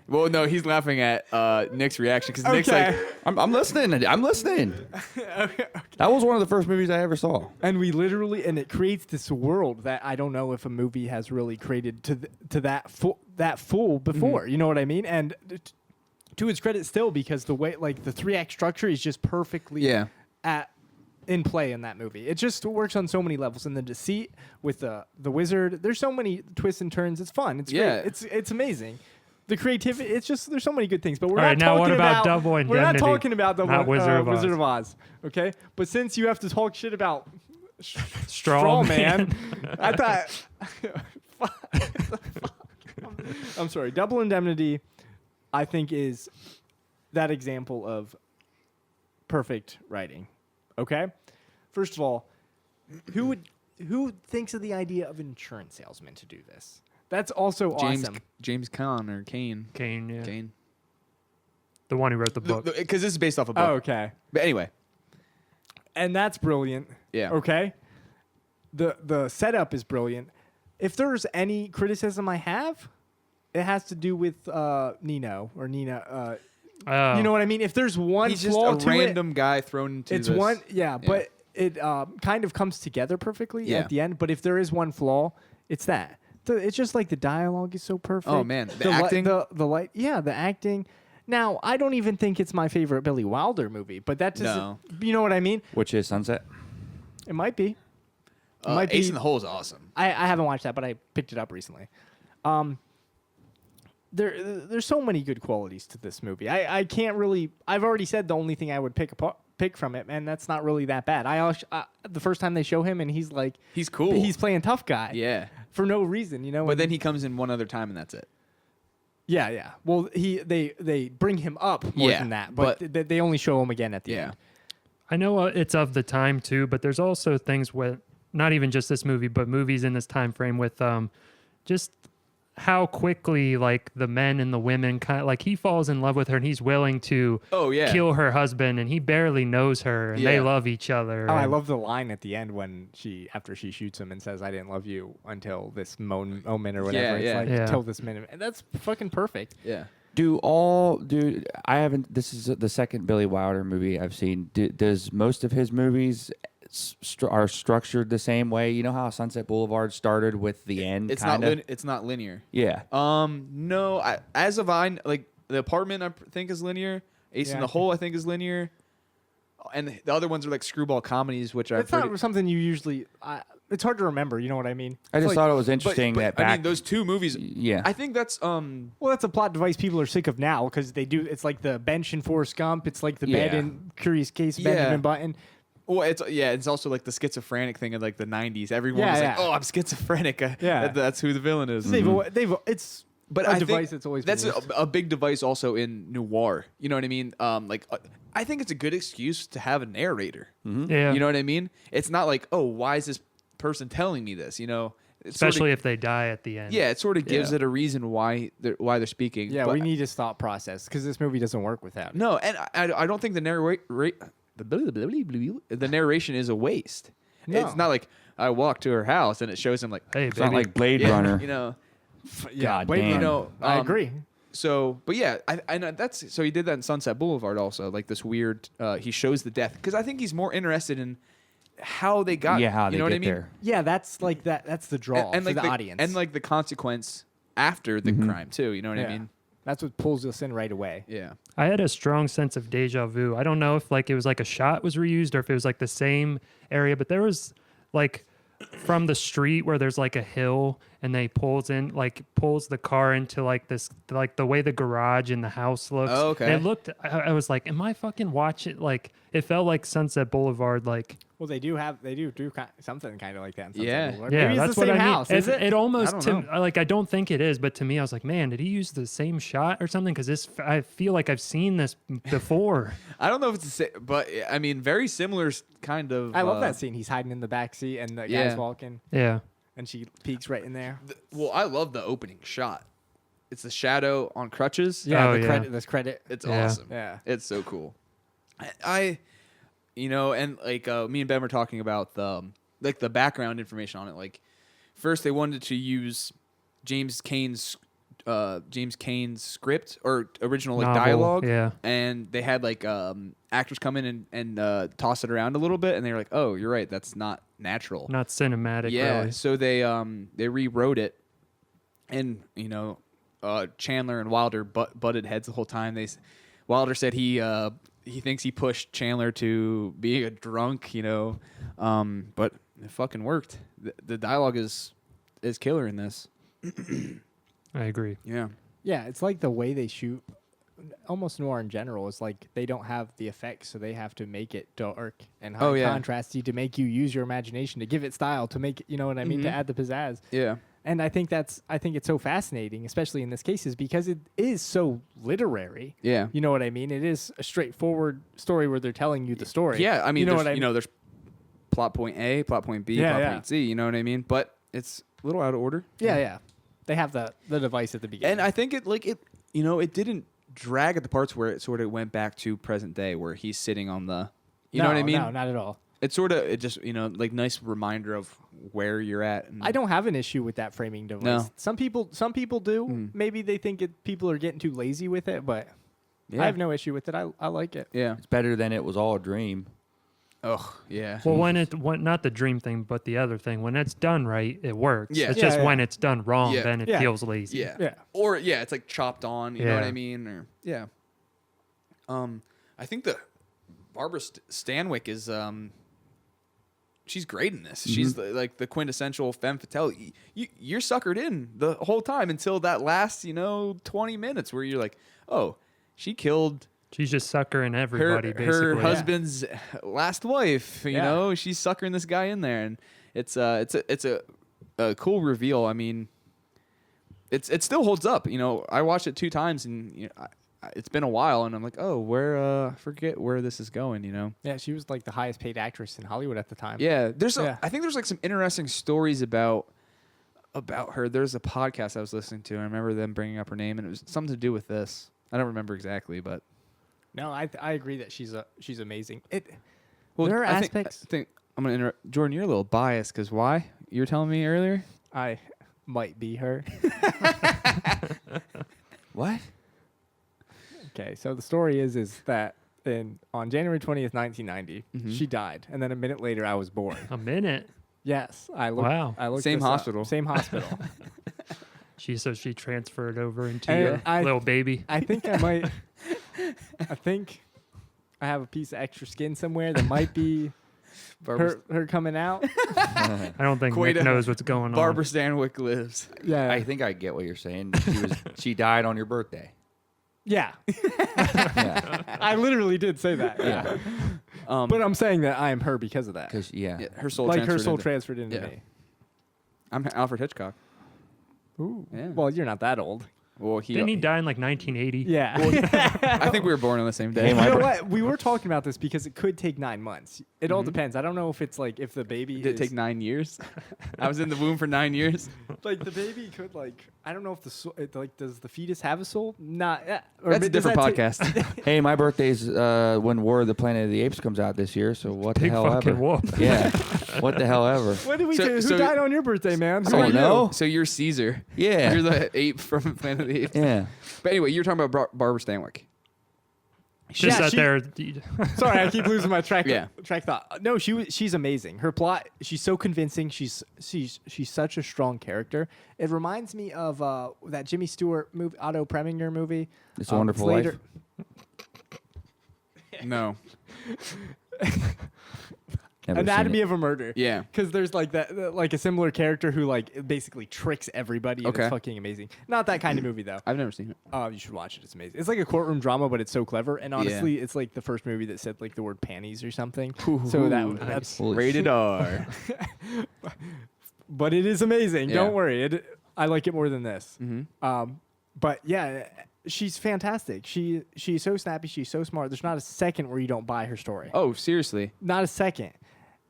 Well, no, he's laughing at Nick's reaction because Nick's Okay. like, I'm listening. I'm listening. That was one of the first movies I ever saw. And it creates this world that I don't know if a movie has really created to that full before. You know what I mean? And to its credit, still, because the way like the 3-act structure is just perfectly in play in that movie. It just works on so many levels. And the deceit with the wizard, there's so many twists and turns. It's fun. It's Yeah. great. It's amazing. The creativity, it's just, there's so many good things. But we're All right, not now talking what about about Double We're not Indemnity, talking about the not Wizard of Oz. Wizard of Oz. Okay? But since you have to talk shit about Straw Man. I thought. I'm sorry. Double Indemnity, I think, is that example of perfect writing. Okay? First of all, who who thinks of the idea of an insurance salesman to do this? That's also awesome. James Caan or Kane. Kane, yeah. Kane. The one who wrote the book. Because this is based off a book. Oh, okay. But anyway. And that's brilliant. Yeah. Okay. The setup is brilliant. If there's any criticism I have, it has to do with Nino or Nina. You know what I mean? If there's one He's just flaw a to random guy thrown into it's this. one, but it kind of comes together perfectly at the end. But if there is one flaw, it's that. It's just like the dialogue is so perfect. Oh, man. The acting? The acting. Now, I don't even think it's my favorite Billy Wilder movie, but that doesn't, you know what I mean? Which is Sunset? It might be. Ace in the Hole is awesome. I haven't watched that, but I picked it up recently. There's so many good qualities to this movie. I can't really. I've already said the only thing I would pick from it, and that's not really that bad. The first time they show him, and he's cool. He's playing tough guy. Yeah. For no reason, you know. But then he comes in one other time, and that's it. Yeah. Well, they bring him up more than that, but they only show him again at the end. I know it's of the time too, but there's also things with not even just this movie, but movies in this time frame with just how quickly like the men and the women kind of like he falls in love with her and he's willing to kill her husband and he barely knows her and they love each other. Oh, I love the line at the end when after she shoots him and says, "I didn't love you until this moment or whatever." Until this minute, and that's fucking perfect. Yeah. I haven't. This is the second Billy Wilder movie I've seen. Does most of his movies are structured the same way? You know how Sunset Boulevard started with the end. It's not linear. Yeah. No. As of like The Apartment, I think is linear. Ace in the Hole, I think is linear. And the other ones are like screwball comedies, which it's not something you usually. It's hard to remember. You know what I mean? I just thought it was interesting that. I mean, those two movies. Yeah. I think that's Well, that's a plot device people are sick of now because they do. It's like the bench in Forrest Gump. It's like the bed in Curious Case Benjamin Button. Well, it's also like the schizophrenic thing in like the 90s. Everyone was like, "Oh, I'm schizophrenic." That's who the villain is. It's but a device that's always that's been a big device also in noir. You know what I mean? I think it's a good excuse to have a narrator. Mm-hmm. Yeah, you know what I mean? It's not like, "Oh, why is this person telling me this?" You know, especially if they die at the end. Yeah, it sort of gives it a reason why they're speaking. Yeah, we need this thought process because this movie doesn't work without it. No, and I don't think the narration is a waste. No. It's not like I walk to her house and it shows him like, "Hey, it's baby." not like Blade Runner. You know. God damn. damn. You know, I agree. So, but yeah, I know so he did that in Sunset Boulevard also, like this weird. He shows the death because I think he's more interested in how they got. How you they know get what I mean? there. Yeah, that's like that. That's the draw and for like the audience, and like the consequence after the crime too. You know what I mean? That's what pulls us in right away. Yeah. I had a strong sense of deja vu. I don't know if like it was like a shot was reused or if it was like the same area, but there was like from the street where there's like a hill and they pulls the car into like this, like the way the garage and the house looks. Oh, okay. And it looked, I was like, am I fucking watching? Like it felt like Sunset Boulevard. Like, well, they do something kind of like that. In Sunset Yeah. Boulevard. yeah, Maybe that's it's the what same I mean. house. Is it? It almost, I don't know. like, I don't think it is, but to me, I was like, man, did he use the same shot or something? Because I feel like I've seen this before. I don't know if it's the same, but I mean, very similar kind of. I love that scene. He's hiding in the back seat and the guy's walking. Yeah. And she peeks right in there. Well, I love the opening shot. It's the shadow on crutches. Yeah, Oh, the yeah. credit. This credit. It's Yeah. awesome. Yeah. It's so cool. I and like me and Ben were talking about the background information on it. Like first they wanted to use James Cain's script or original like Novel, dialogue. yeah. And they had like actors come in and toss it around a little bit and they were like, "Oh, you're right. That's not natural." Not cinematic, Yeah, really. so they rewrote it, and Chandler and Wilder butted heads the whole time. Wilder said he thinks he pushed Chandler to being a drunk, but it fucking worked. The dialogue is killer in this. I agree. Yeah, Yeah, it's like the way they shoot. Almost noir in general is like they don't have the effects, so they have to make it dark and high contrasty to make you use your imagination to give it style to make it, you know what I mean, to add the pizzazz. yeah, And I think it's so fascinating, especially in this case, is because it is so literary. yeah. You know what I mean? It is a straightforward story where they're telling you the story. Yeah, I mean, you know what I mean? there's plot point A, plot point B, Yeah, plot yeah. point C. You know what I mean? But it's a little out of order. Yeah. They have the device at the beginning. And I think it didn't drag at the parts where it sort of went back to present day, where he's sitting on the, you know what I mean? No, not at all. It's sort of it just like nice reminder of where you're at. And I don't have an issue with that framing device. No. Some people do. Maybe they think people are getting too lazy with it, but Yeah. I have no issue with it. I like it. Yeah. It's better than it was all a dream. Oh yeah. Well, when not the dream thing, but the other thing, when it's done right, it works. Yeah. It's Yeah, just yeah. when it's done wrong, Yeah. then it Yeah. feels lazy. Yeah. Yeah. Or it's like chopped on. You know what Yeah. I mean? Or yeah. I think the Barbara Stanwyck is she's great in this. She's like the quintessential femme fatale. You're suckered in the whole time until that last 20 minutes where you're like, oh, she killed She's just suckering her everybody, basically. her husband's last wife. You Yeah. know, she's suckering this guy in there, and it's a cool reveal. I mean, it still holds up. I watched it 2 times, and it's been a while, and I'm like, oh, forget where this is going. Yeah, she was like the highest paid actress in Hollywood at the time. Yeah, Yeah. I think there's like some interesting stories about her. There's a podcast I was listening to, and I remember them bringing up her name, and it was something to do with this. I don't remember exactly, but No, I agree that she's amazing. well, There are I aspects. think I'm gonna interrupt. Jordan, you're a little biased because why? You were telling me earlier. I might be her. What? Okay, so the story is that on January 20th, 1990, Mhm. she died, and then a minute later, I was born. A minute. Yes, I looked. Wow. I looked Same this up. hospital. Same hospital. She transferred over into And your I- little baby. I think I might. I think I have a piece of extra skin somewhere that might be her coming out. I don't think Nick Quaida- knows what's going Barbara Stanwyck lives. Yeah, I think I get what you're saying. She died on your birthday. yeah. Yeah. I literally did say that. Yeah, but I'm saying that I am her because of that. Because yeah, her soul Like her transferred soul into- transferred into Yeah. me. I'm Alfred Hitchcock. Ooh. Yeah. Well, you're not that old. Well, on. Didn't he die in like 1980? Yeah. I think we were born on the same day. Hey, You my know bro- what? We were talking about this because it could take 9 months. It all depends. I don't know if it's like if the baby Did it is, take 9 years? I was in the womb for 9 years. like the baby could like I don't know if the soul, does the fetus have a soul? Not. That's a different podcast. Hey, my birthday's when War of the Planet of the Apes comes out this year. So what Big the hell fucking ever? whoop. Yeah. What the hell ever? What did we So- do? Who so- died on your birthday, man? I Who don't are you? know. So you're Caesar. Yeah. You're the ape from Planet of the Apes. Yeah. But anyway, you're talking about Barbara Stanwyck. Just Yeah, out she- there. Sorry, I keep losing my track. Yeah. Track thought. No, she's amazing. Her plot, she's so convincing. She's such a strong character. It reminds me of that Jimmy Stewart movie, Otto Preminger movie. It's a Wonderful Life. No. Never seen Anatomy it. of a Murder. Yeah. Because there's like like a similar character who like basically tricks everybody. And Okay. it's fucking amazing. Not that kind of movie though. I've never seen it. Oh, you should watch it. It's amazing. It's like a courtroom drama, but it's so clever. And honestly, it's like the first movie that said like the word panties or something. So that's. Holy Rated shit. R. But it is amazing. Yeah. Don't worry. I like it more than this. Mm-hmm. But yeah, she's fantastic. She's so snappy. She's so smart. There's not a second where you don't buy her story. Oh, seriously. Not a second.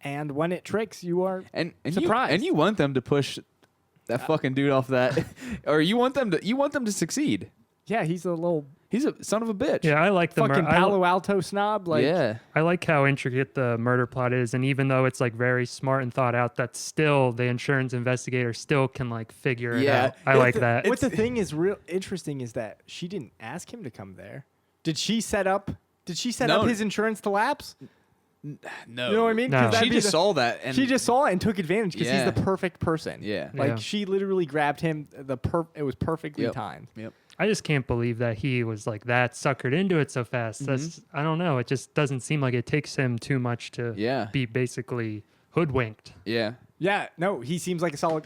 And when it tricks, you are And surprised. you want them to push that fucking dude off that, or you want them to succeed. Yeah, he's a little He's a son of a bitch. Yeah, I like the fucking Palo Alto snob. Like, yeah. I like how intricate the murder plot is, and even though it's like very smart and thought out, that still the insurance investigator still can like figure it Yeah. out. I like that. What the thing is real interesting is that she didn't ask him to come there. Did she set up No. his insurance to lapse? No. You know what I mean? No. 'Cause that'd She be just the- saw that, and she just saw it and took advantage because Yeah. he's the perfect person. Yeah. Like Yeah. she literally grabbed him. It was perfectly Yep. timed. Yep. I just can't believe that he was like that suckered into it so fast. That's I don't know. It just doesn't seem like it takes him too much to Yeah. be basically hoodwinked. Yeah. Yeah. No, he seems like a solid.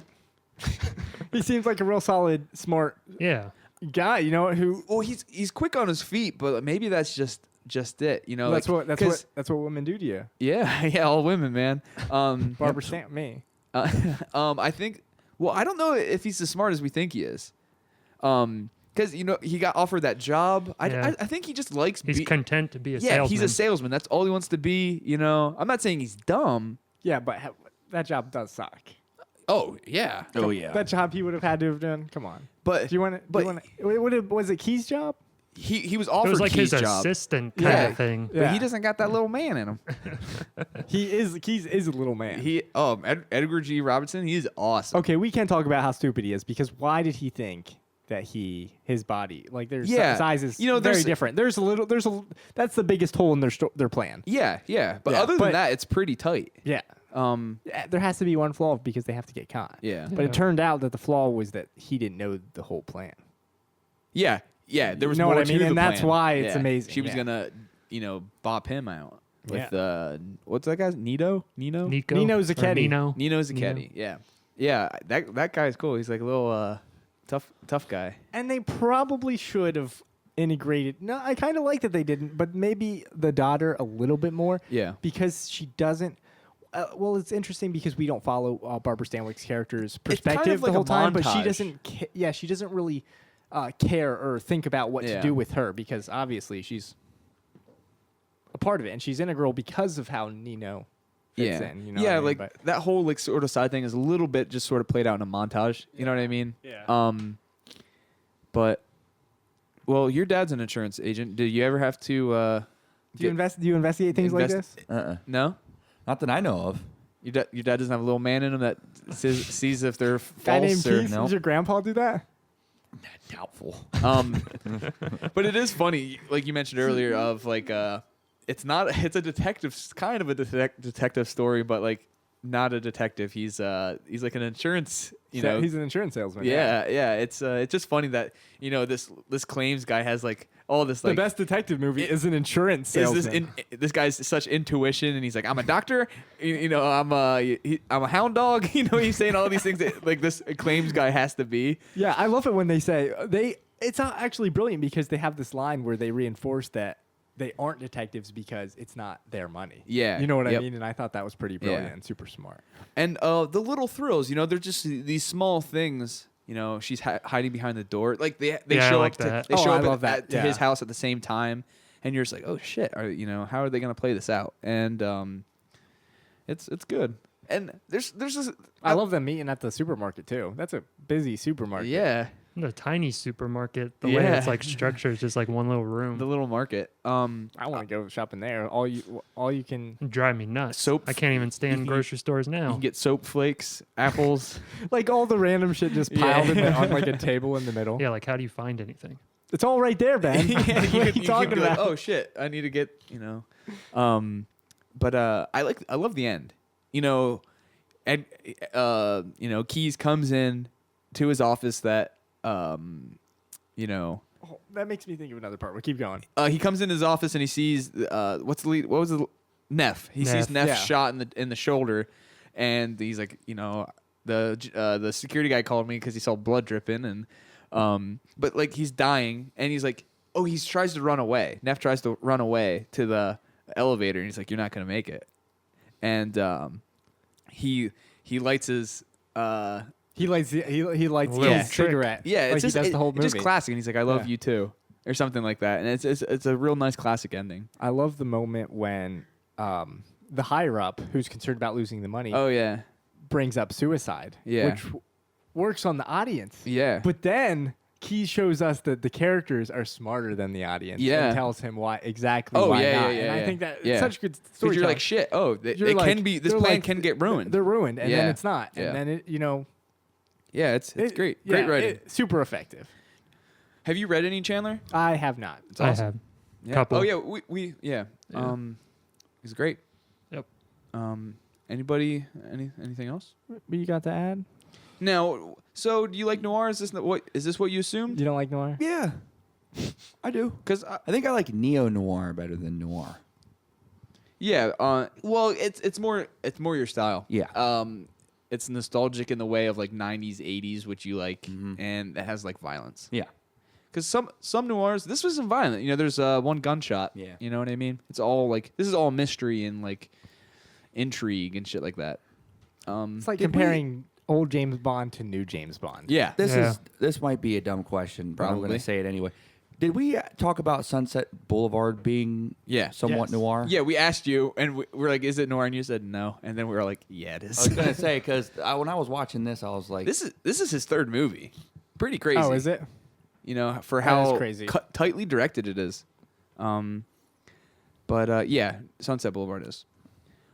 He seems like a real solid, smart Yeah. guy. You know who? Well, he's quick on his feet, but maybe that's just it. You know, That's like, what women do to you. Yeah, yeah, all women, man. Barbara Stamp me. I think. Well, I don't know if he's as smart as we think he is. Because he got offered that job. Yeah. I think he just likes. He's content to be a yeah, salesman. he's a salesman. That's all he wants to be. I'm not saying he's dumb. Yeah, but that job does suck. Oh yeah. Oh yeah. That job he would have had to have done. Come on. But Do you want to? Was it Key's job? he was It offered was like Key's his job, assistant kind Yeah. of thing. but he doesn't got that little man in him. Key's is a little man. Edgar G. Robinson, he's awesome. Okay, we can't talk about how stupid he is because why did he think that his body there's Yeah. size is You know, very there's- different. That's the biggest hole in their plan. Yeah, yeah. But Yeah, other but- than that, it's pretty tight. Yeah. Yeah, there has to be one flaw because they have to get caught. Yeah. But it turned out that the flaw was that he didn't know the whole plan. Yeah, yeah. There was You know more what I mean? to the And that's plan. why it's Yeah. amazing. She was Yeah. gonna, bop him out with Yeah. what's that guy's Nino? Nico? Nino Or Zacchetti. Nino? Nino Zacchetti. Yeah, yeah. That guy's cool. He's like a little tough guy. And they probably should have integrated. No, I kind of like that they didn't, but maybe the daughter a little bit more. Yeah. Because she doesn't. Well, it's interesting because we don't follow Barbara Stanwyck's character's kind of perspective like the whole a time, but she montage. doesn't. She doesn't really care or think about what Yeah. to do with her because obviously she's a part of it and she's integral because of how Nino fits Yeah, in. You know yeah. what I mean? Like But- that whole sort of side thing is a little bit just sort of played out in a montage. You know what I mean? Yeah. But well, your dad's an insurance agent. Did you ever have to? Do you investigate things like invest- this? No. Not that I know of. Your dad doesn't have a little man in him that sees if they're Guy named false or Keith? no. Does your grandpa do that? Doubtful. But it is funny, like you mentioned earlier, of like it's a detective, kind of a detective story, but like not a detective. He's like an insurance, He's an insurance salesman. Yeah. It's just funny that this claims guy has like all this The like best detective movie is an insurance is salesman. this guy's such intuition, and he's like, I'm a doctor, I'm a hound dog. He's saying all these things that like this claims guy has to be. Yeah, I love it when they say it's not actually brilliant because they have this line where they reinforce that they aren't detectives because it's not their money. Yeah, You know what I yep. mean? And I thought that was pretty brilliant Yeah. and super smart. And the little thrills, they're just these small things. She's hiding behind the door. Like they Yeah, I show like up to that. they Oh, show I up love that. to his Yeah. house at the same time, and you're just like, oh shit, how are they gonna play this out? And it's good. And there's this. I love them meeting at the supermarket too. That's a busy supermarket. Yeah, The tiny supermarket, the way Yeah. it's like structured is just like one little room. the little market. I want to go shopping there. All you can Drive me nuts. Soap- I can't even you stand can- grocery stores You now. can get soap flakes, apples. like all the random shit just piled on like a table in the middle. Yeah, like how do you find anything? It's all right there, Ben. Yeah, what are you can talking be like, about? oh shit, I need to get But I love the end. Ed, Keys comes in to his office that Oh, that makes me think of another part. We'll keep going. he comes in his office and he sees what's the lead? What was the Neff? He sees Neff. Neff Yeah. shot in the shoulder, and he's like, the security guy called me because he saw blood dripping, and but like he's dying, and he's like, oh, he tries to run away. Neff tries to run away to the elevator, and he's like, you're not gonna make it, and he lights his. He lights Little a trick. cigarette. Yeah, like it's just he does the whole movie. just classic. And he's like, "I love Yeah. you too," or something like that. And it's a real nice classic ending. I love the moment when the higher up, who's concerned about losing the money, Oh yeah, brings up suicide. Yeah. Which works on the audience. yeah. But then Key shows us that the characters are smarter than the audience. Yeah. And tells him why exactly Oh, why yeah, not. yeah, and yeah, I think that yeah. it's such good Because storytelling. you're like, shit. Oh, it You're like- can be. This they're plan like- can get ruined. They're ruined, and then Yeah. it's not. Yeah. And then it, Yeah, it's great. yeah, Great writing. super effective. Have you read any Chandler? I have not. It's awesome. I have. Yeah. Couple. Oh yeah, we yeah. Yeah. He's great. Yep. Anybody? Anything else? What you got to add? Now, so do you like noir? Is this what you assumed? You don't like noir? Yeah, I do. Because I think I like neo noir better than noir. yeah. Well, it's more your style. Yeah. It's nostalgic in the way of like 90s, 80s, which you like, Mhm. and it has like violence. Yeah. Because some noirs, this wasn't violent. There's one gunshot. Yeah. You know what I mean? It's all like this is all mystery and like intrigue and shit like that. It's like Did we- comparing old James Bond to new James Bond. Yeah. This Yeah. this might be a dumb question, but I'm going Probably. to say it anyway. Did we talk about Sunset Boulevard being somewhat Yes. noir? Yeah, we asked you, and we're like, "Is it noir?" And you said no, and then we were like, "Yeah, it is." I was gonna say because when I was watching this, I was like, This is his third movie. Pretty crazy. Oh, is it? You know, for That is how crazy. tightly directed it is. But yeah, Sunset Boulevard is.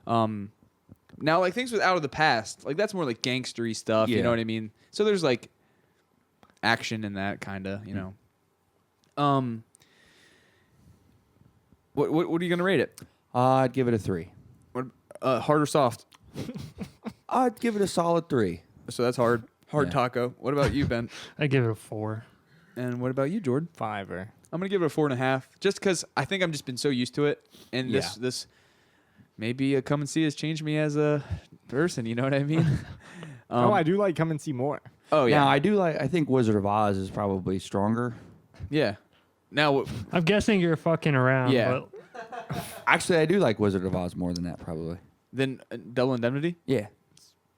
Now, like things with Out of the Past, like that's more like gangstery stuff. You Yeah. know what I mean? So there's like action in that kind of, you know. What are you gonna rate it? I'd give it a 3. What, hard or soft? I'd give it a solid 3. So that's hard. Hard Yeah. taco. What about you, Ben? I give it a 4. And what about you, Jordan? 5. I'm gonna give it a 4.5, just because I think I've just been so used to it, and this maybe a Come and See has changed me as a person. You know what I mean? I do like Come and See more. Oh yeah, Now I think Wizard of Oz is probably stronger. yeah. Now, I'm guessing you're fucking around. Yeah. But Actually, I do like Wizard of Oz more than that, probably. then Double Indemnity. Yeah,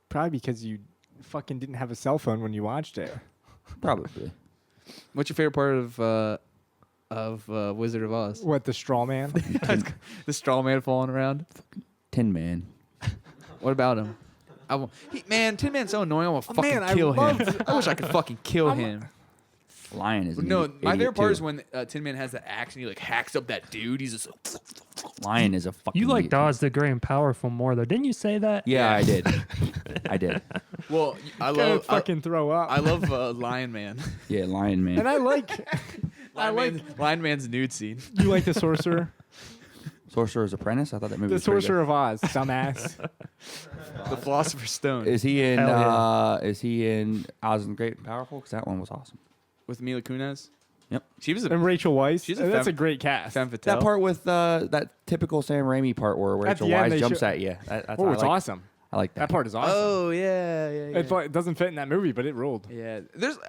Probably because you fucking didn't have a cell phone when you watched it. probably. What's your favorite part of Wizard of Oz? What, the straw man? The straw man falling around. Tin Man. What about him? Tin Man's so annoying. I want to fucking man, I kill him. loved- I wish I could fucking kill him. Lion is No, an my idiot, favorite part too. is when Tin Man has the axe and he like hacks up that dude. He's just Lion is a fucking. you liked idiot. Oz the Great and Powerful more, though. Didn't you say that? Yeah, I did. I did. well. I Gonna love fucking throw up. I love Lion Man. Yeah, Lion Man. and I like Lion Man's nude scene. you like the sorcerer. Sorcerer's Apprentice. I thought that movie. The was pretty Sorcerer of Oz, dumbass. The Philosopher's Stone. good. Is he in? Hell yeah. Is he in Oz and the Great and Powerful? Because that one was awesome. With Mila Kunis. Yep. She was a And Rachel Weisz. She's a That's femme- a great cast. femme fatale. That part with that typical Sam Raimi part where At Rachel the end, Weisz they jumps show- at you. That's Oh, I it's like, awesome. I like that. That part is awesome. Oh yeah. It doesn't fit in that movie, but it ruled. Yeah.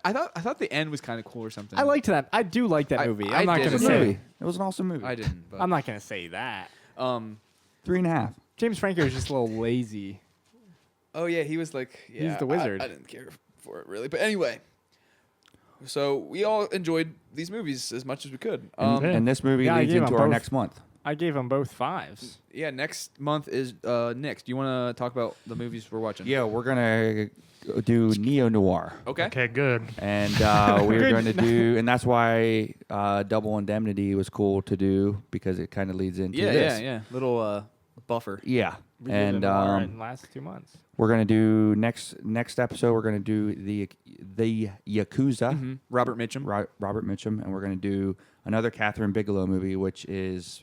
I thought the end was kind of cool or something. I liked that. I do like that I- movie. I I'm not did gonna as It was a well. say. movie. It was an awesome movie. I didn't. But, I'm not gonna say that. 3.5. James Franco is just a little lazy. Oh yeah, he was like. Yeah, He's the wizard. I didn't care for it really, but anyway. So we all enjoyed these movies as much as we could. And, and this movie Yeah, I leads gave into them our both. next month. I gave them both 5s. Yeah, next month is next. Do you want to talk about the movies we're watching? Yeah, we're gonna do neo noir, Okay. Okay, good. and we're going to do, and that's why Double Indemnity was cool to do because it kind of leads into this. Yeah. Little buffer. Yeah, We did and it more in the last 2 months. we're gonna do next episode. We're gonna do the Yakuza, Mhm. Robert Mitchum. Robert Mitchum, and we're gonna do another Catherine Bigelow movie, which is,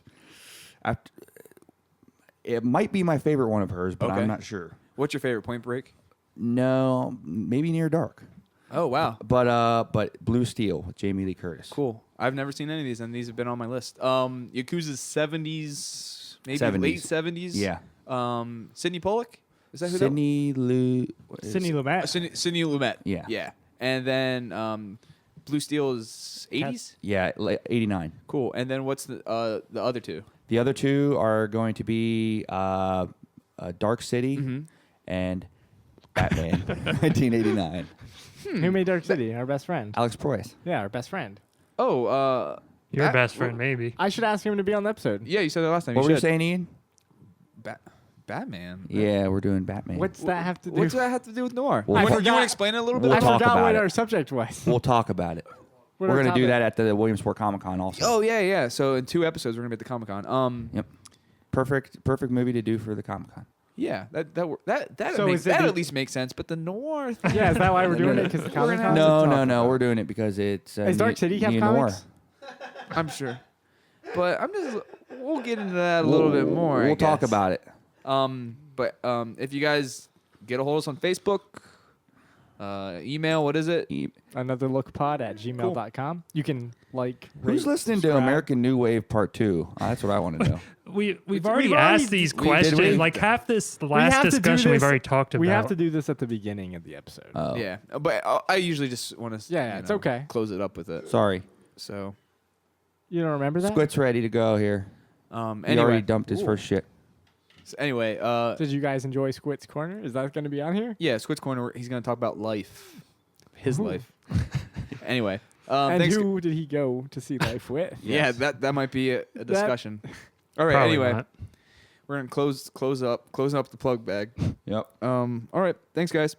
it might be my favorite one of hers, but Okay. I'm not sure. What's your favorite? Point Break. No, maybe Near Dark, Oh wow. but Blue Steel with Jamie Lee Curtis. Cool. I've never seen any of these, and these have been on my list. Yakuza's 70s, maybe 70s. late 70s. Yeah, Sidney Pollack. Is that who Sidney Lou. Sidney Lumet. Sidney Lumet. Yeah. Yeah. And then Blue Steel is 80s. Yeah, 89. Cool. And then what's the other two? The other two are going to be Dark City Mm-hmm. and Batman, 1989. Who made Dark City? Our best friend. Alex Proyas. Yeah, our best friend. Oh, Your Bat- best friend, maybe. I should ask him to be on the episode. yeah, you said that last time. What were you should. saying, Ian? Batman. Yeah, we're doing Batman. What's that have to do? What's that have to do with noir? Well, you I want to forgot- explain it a little bit? We'll I talk forgot about what it. our subject was. We'll talk about it. What We're our going to do topic? that at the Williamsport Comic Con also. Oh yeah. So in 2 episodes we're gonna be at the Comic Con. Yep. Perfect movie to do for the Comic Con. Yeah, that So makes, is it that the- at least makes sense. But the noir. Thing, Yeah, is that why we're doing No, it? Because the We're Comic gonna Con? have to No, talk we're doing it because it's Does Dark City have neo-noir. comics? I'm sure. But we'll get into that a little bit more. We'll talk about it. But if you guys get a hold of us on Facebook, email, what is it? Anotherlookpod@gmail.com. You can Who's rate, listening to subscribe. American New Wave Part 2? That's what I want to know. We've already we've already- asked these we- did questions. we? Like half this have last to do discussion we've this- already talked about. We have to do this at the beginning of the episode. Oh, Yeah, but I usually just want to. Yeah, it's okay. Close it up with it. Sorry. So, You don't remember that? Squid's ready to go here. He anyway, already dumped his first shit. So anyway, Did you guys enjoy Squid's Corner? Is that going to be on here? yeah, Squid's Corner. He's going to talk about life, his Ooh. life. Anyway, And thanks. who did he go to see Life with? Yeah, that might be a discussion. All right. Probably Anyway, not. we're gonna closing up the plug bag. Yep. All right. Thanks, guys.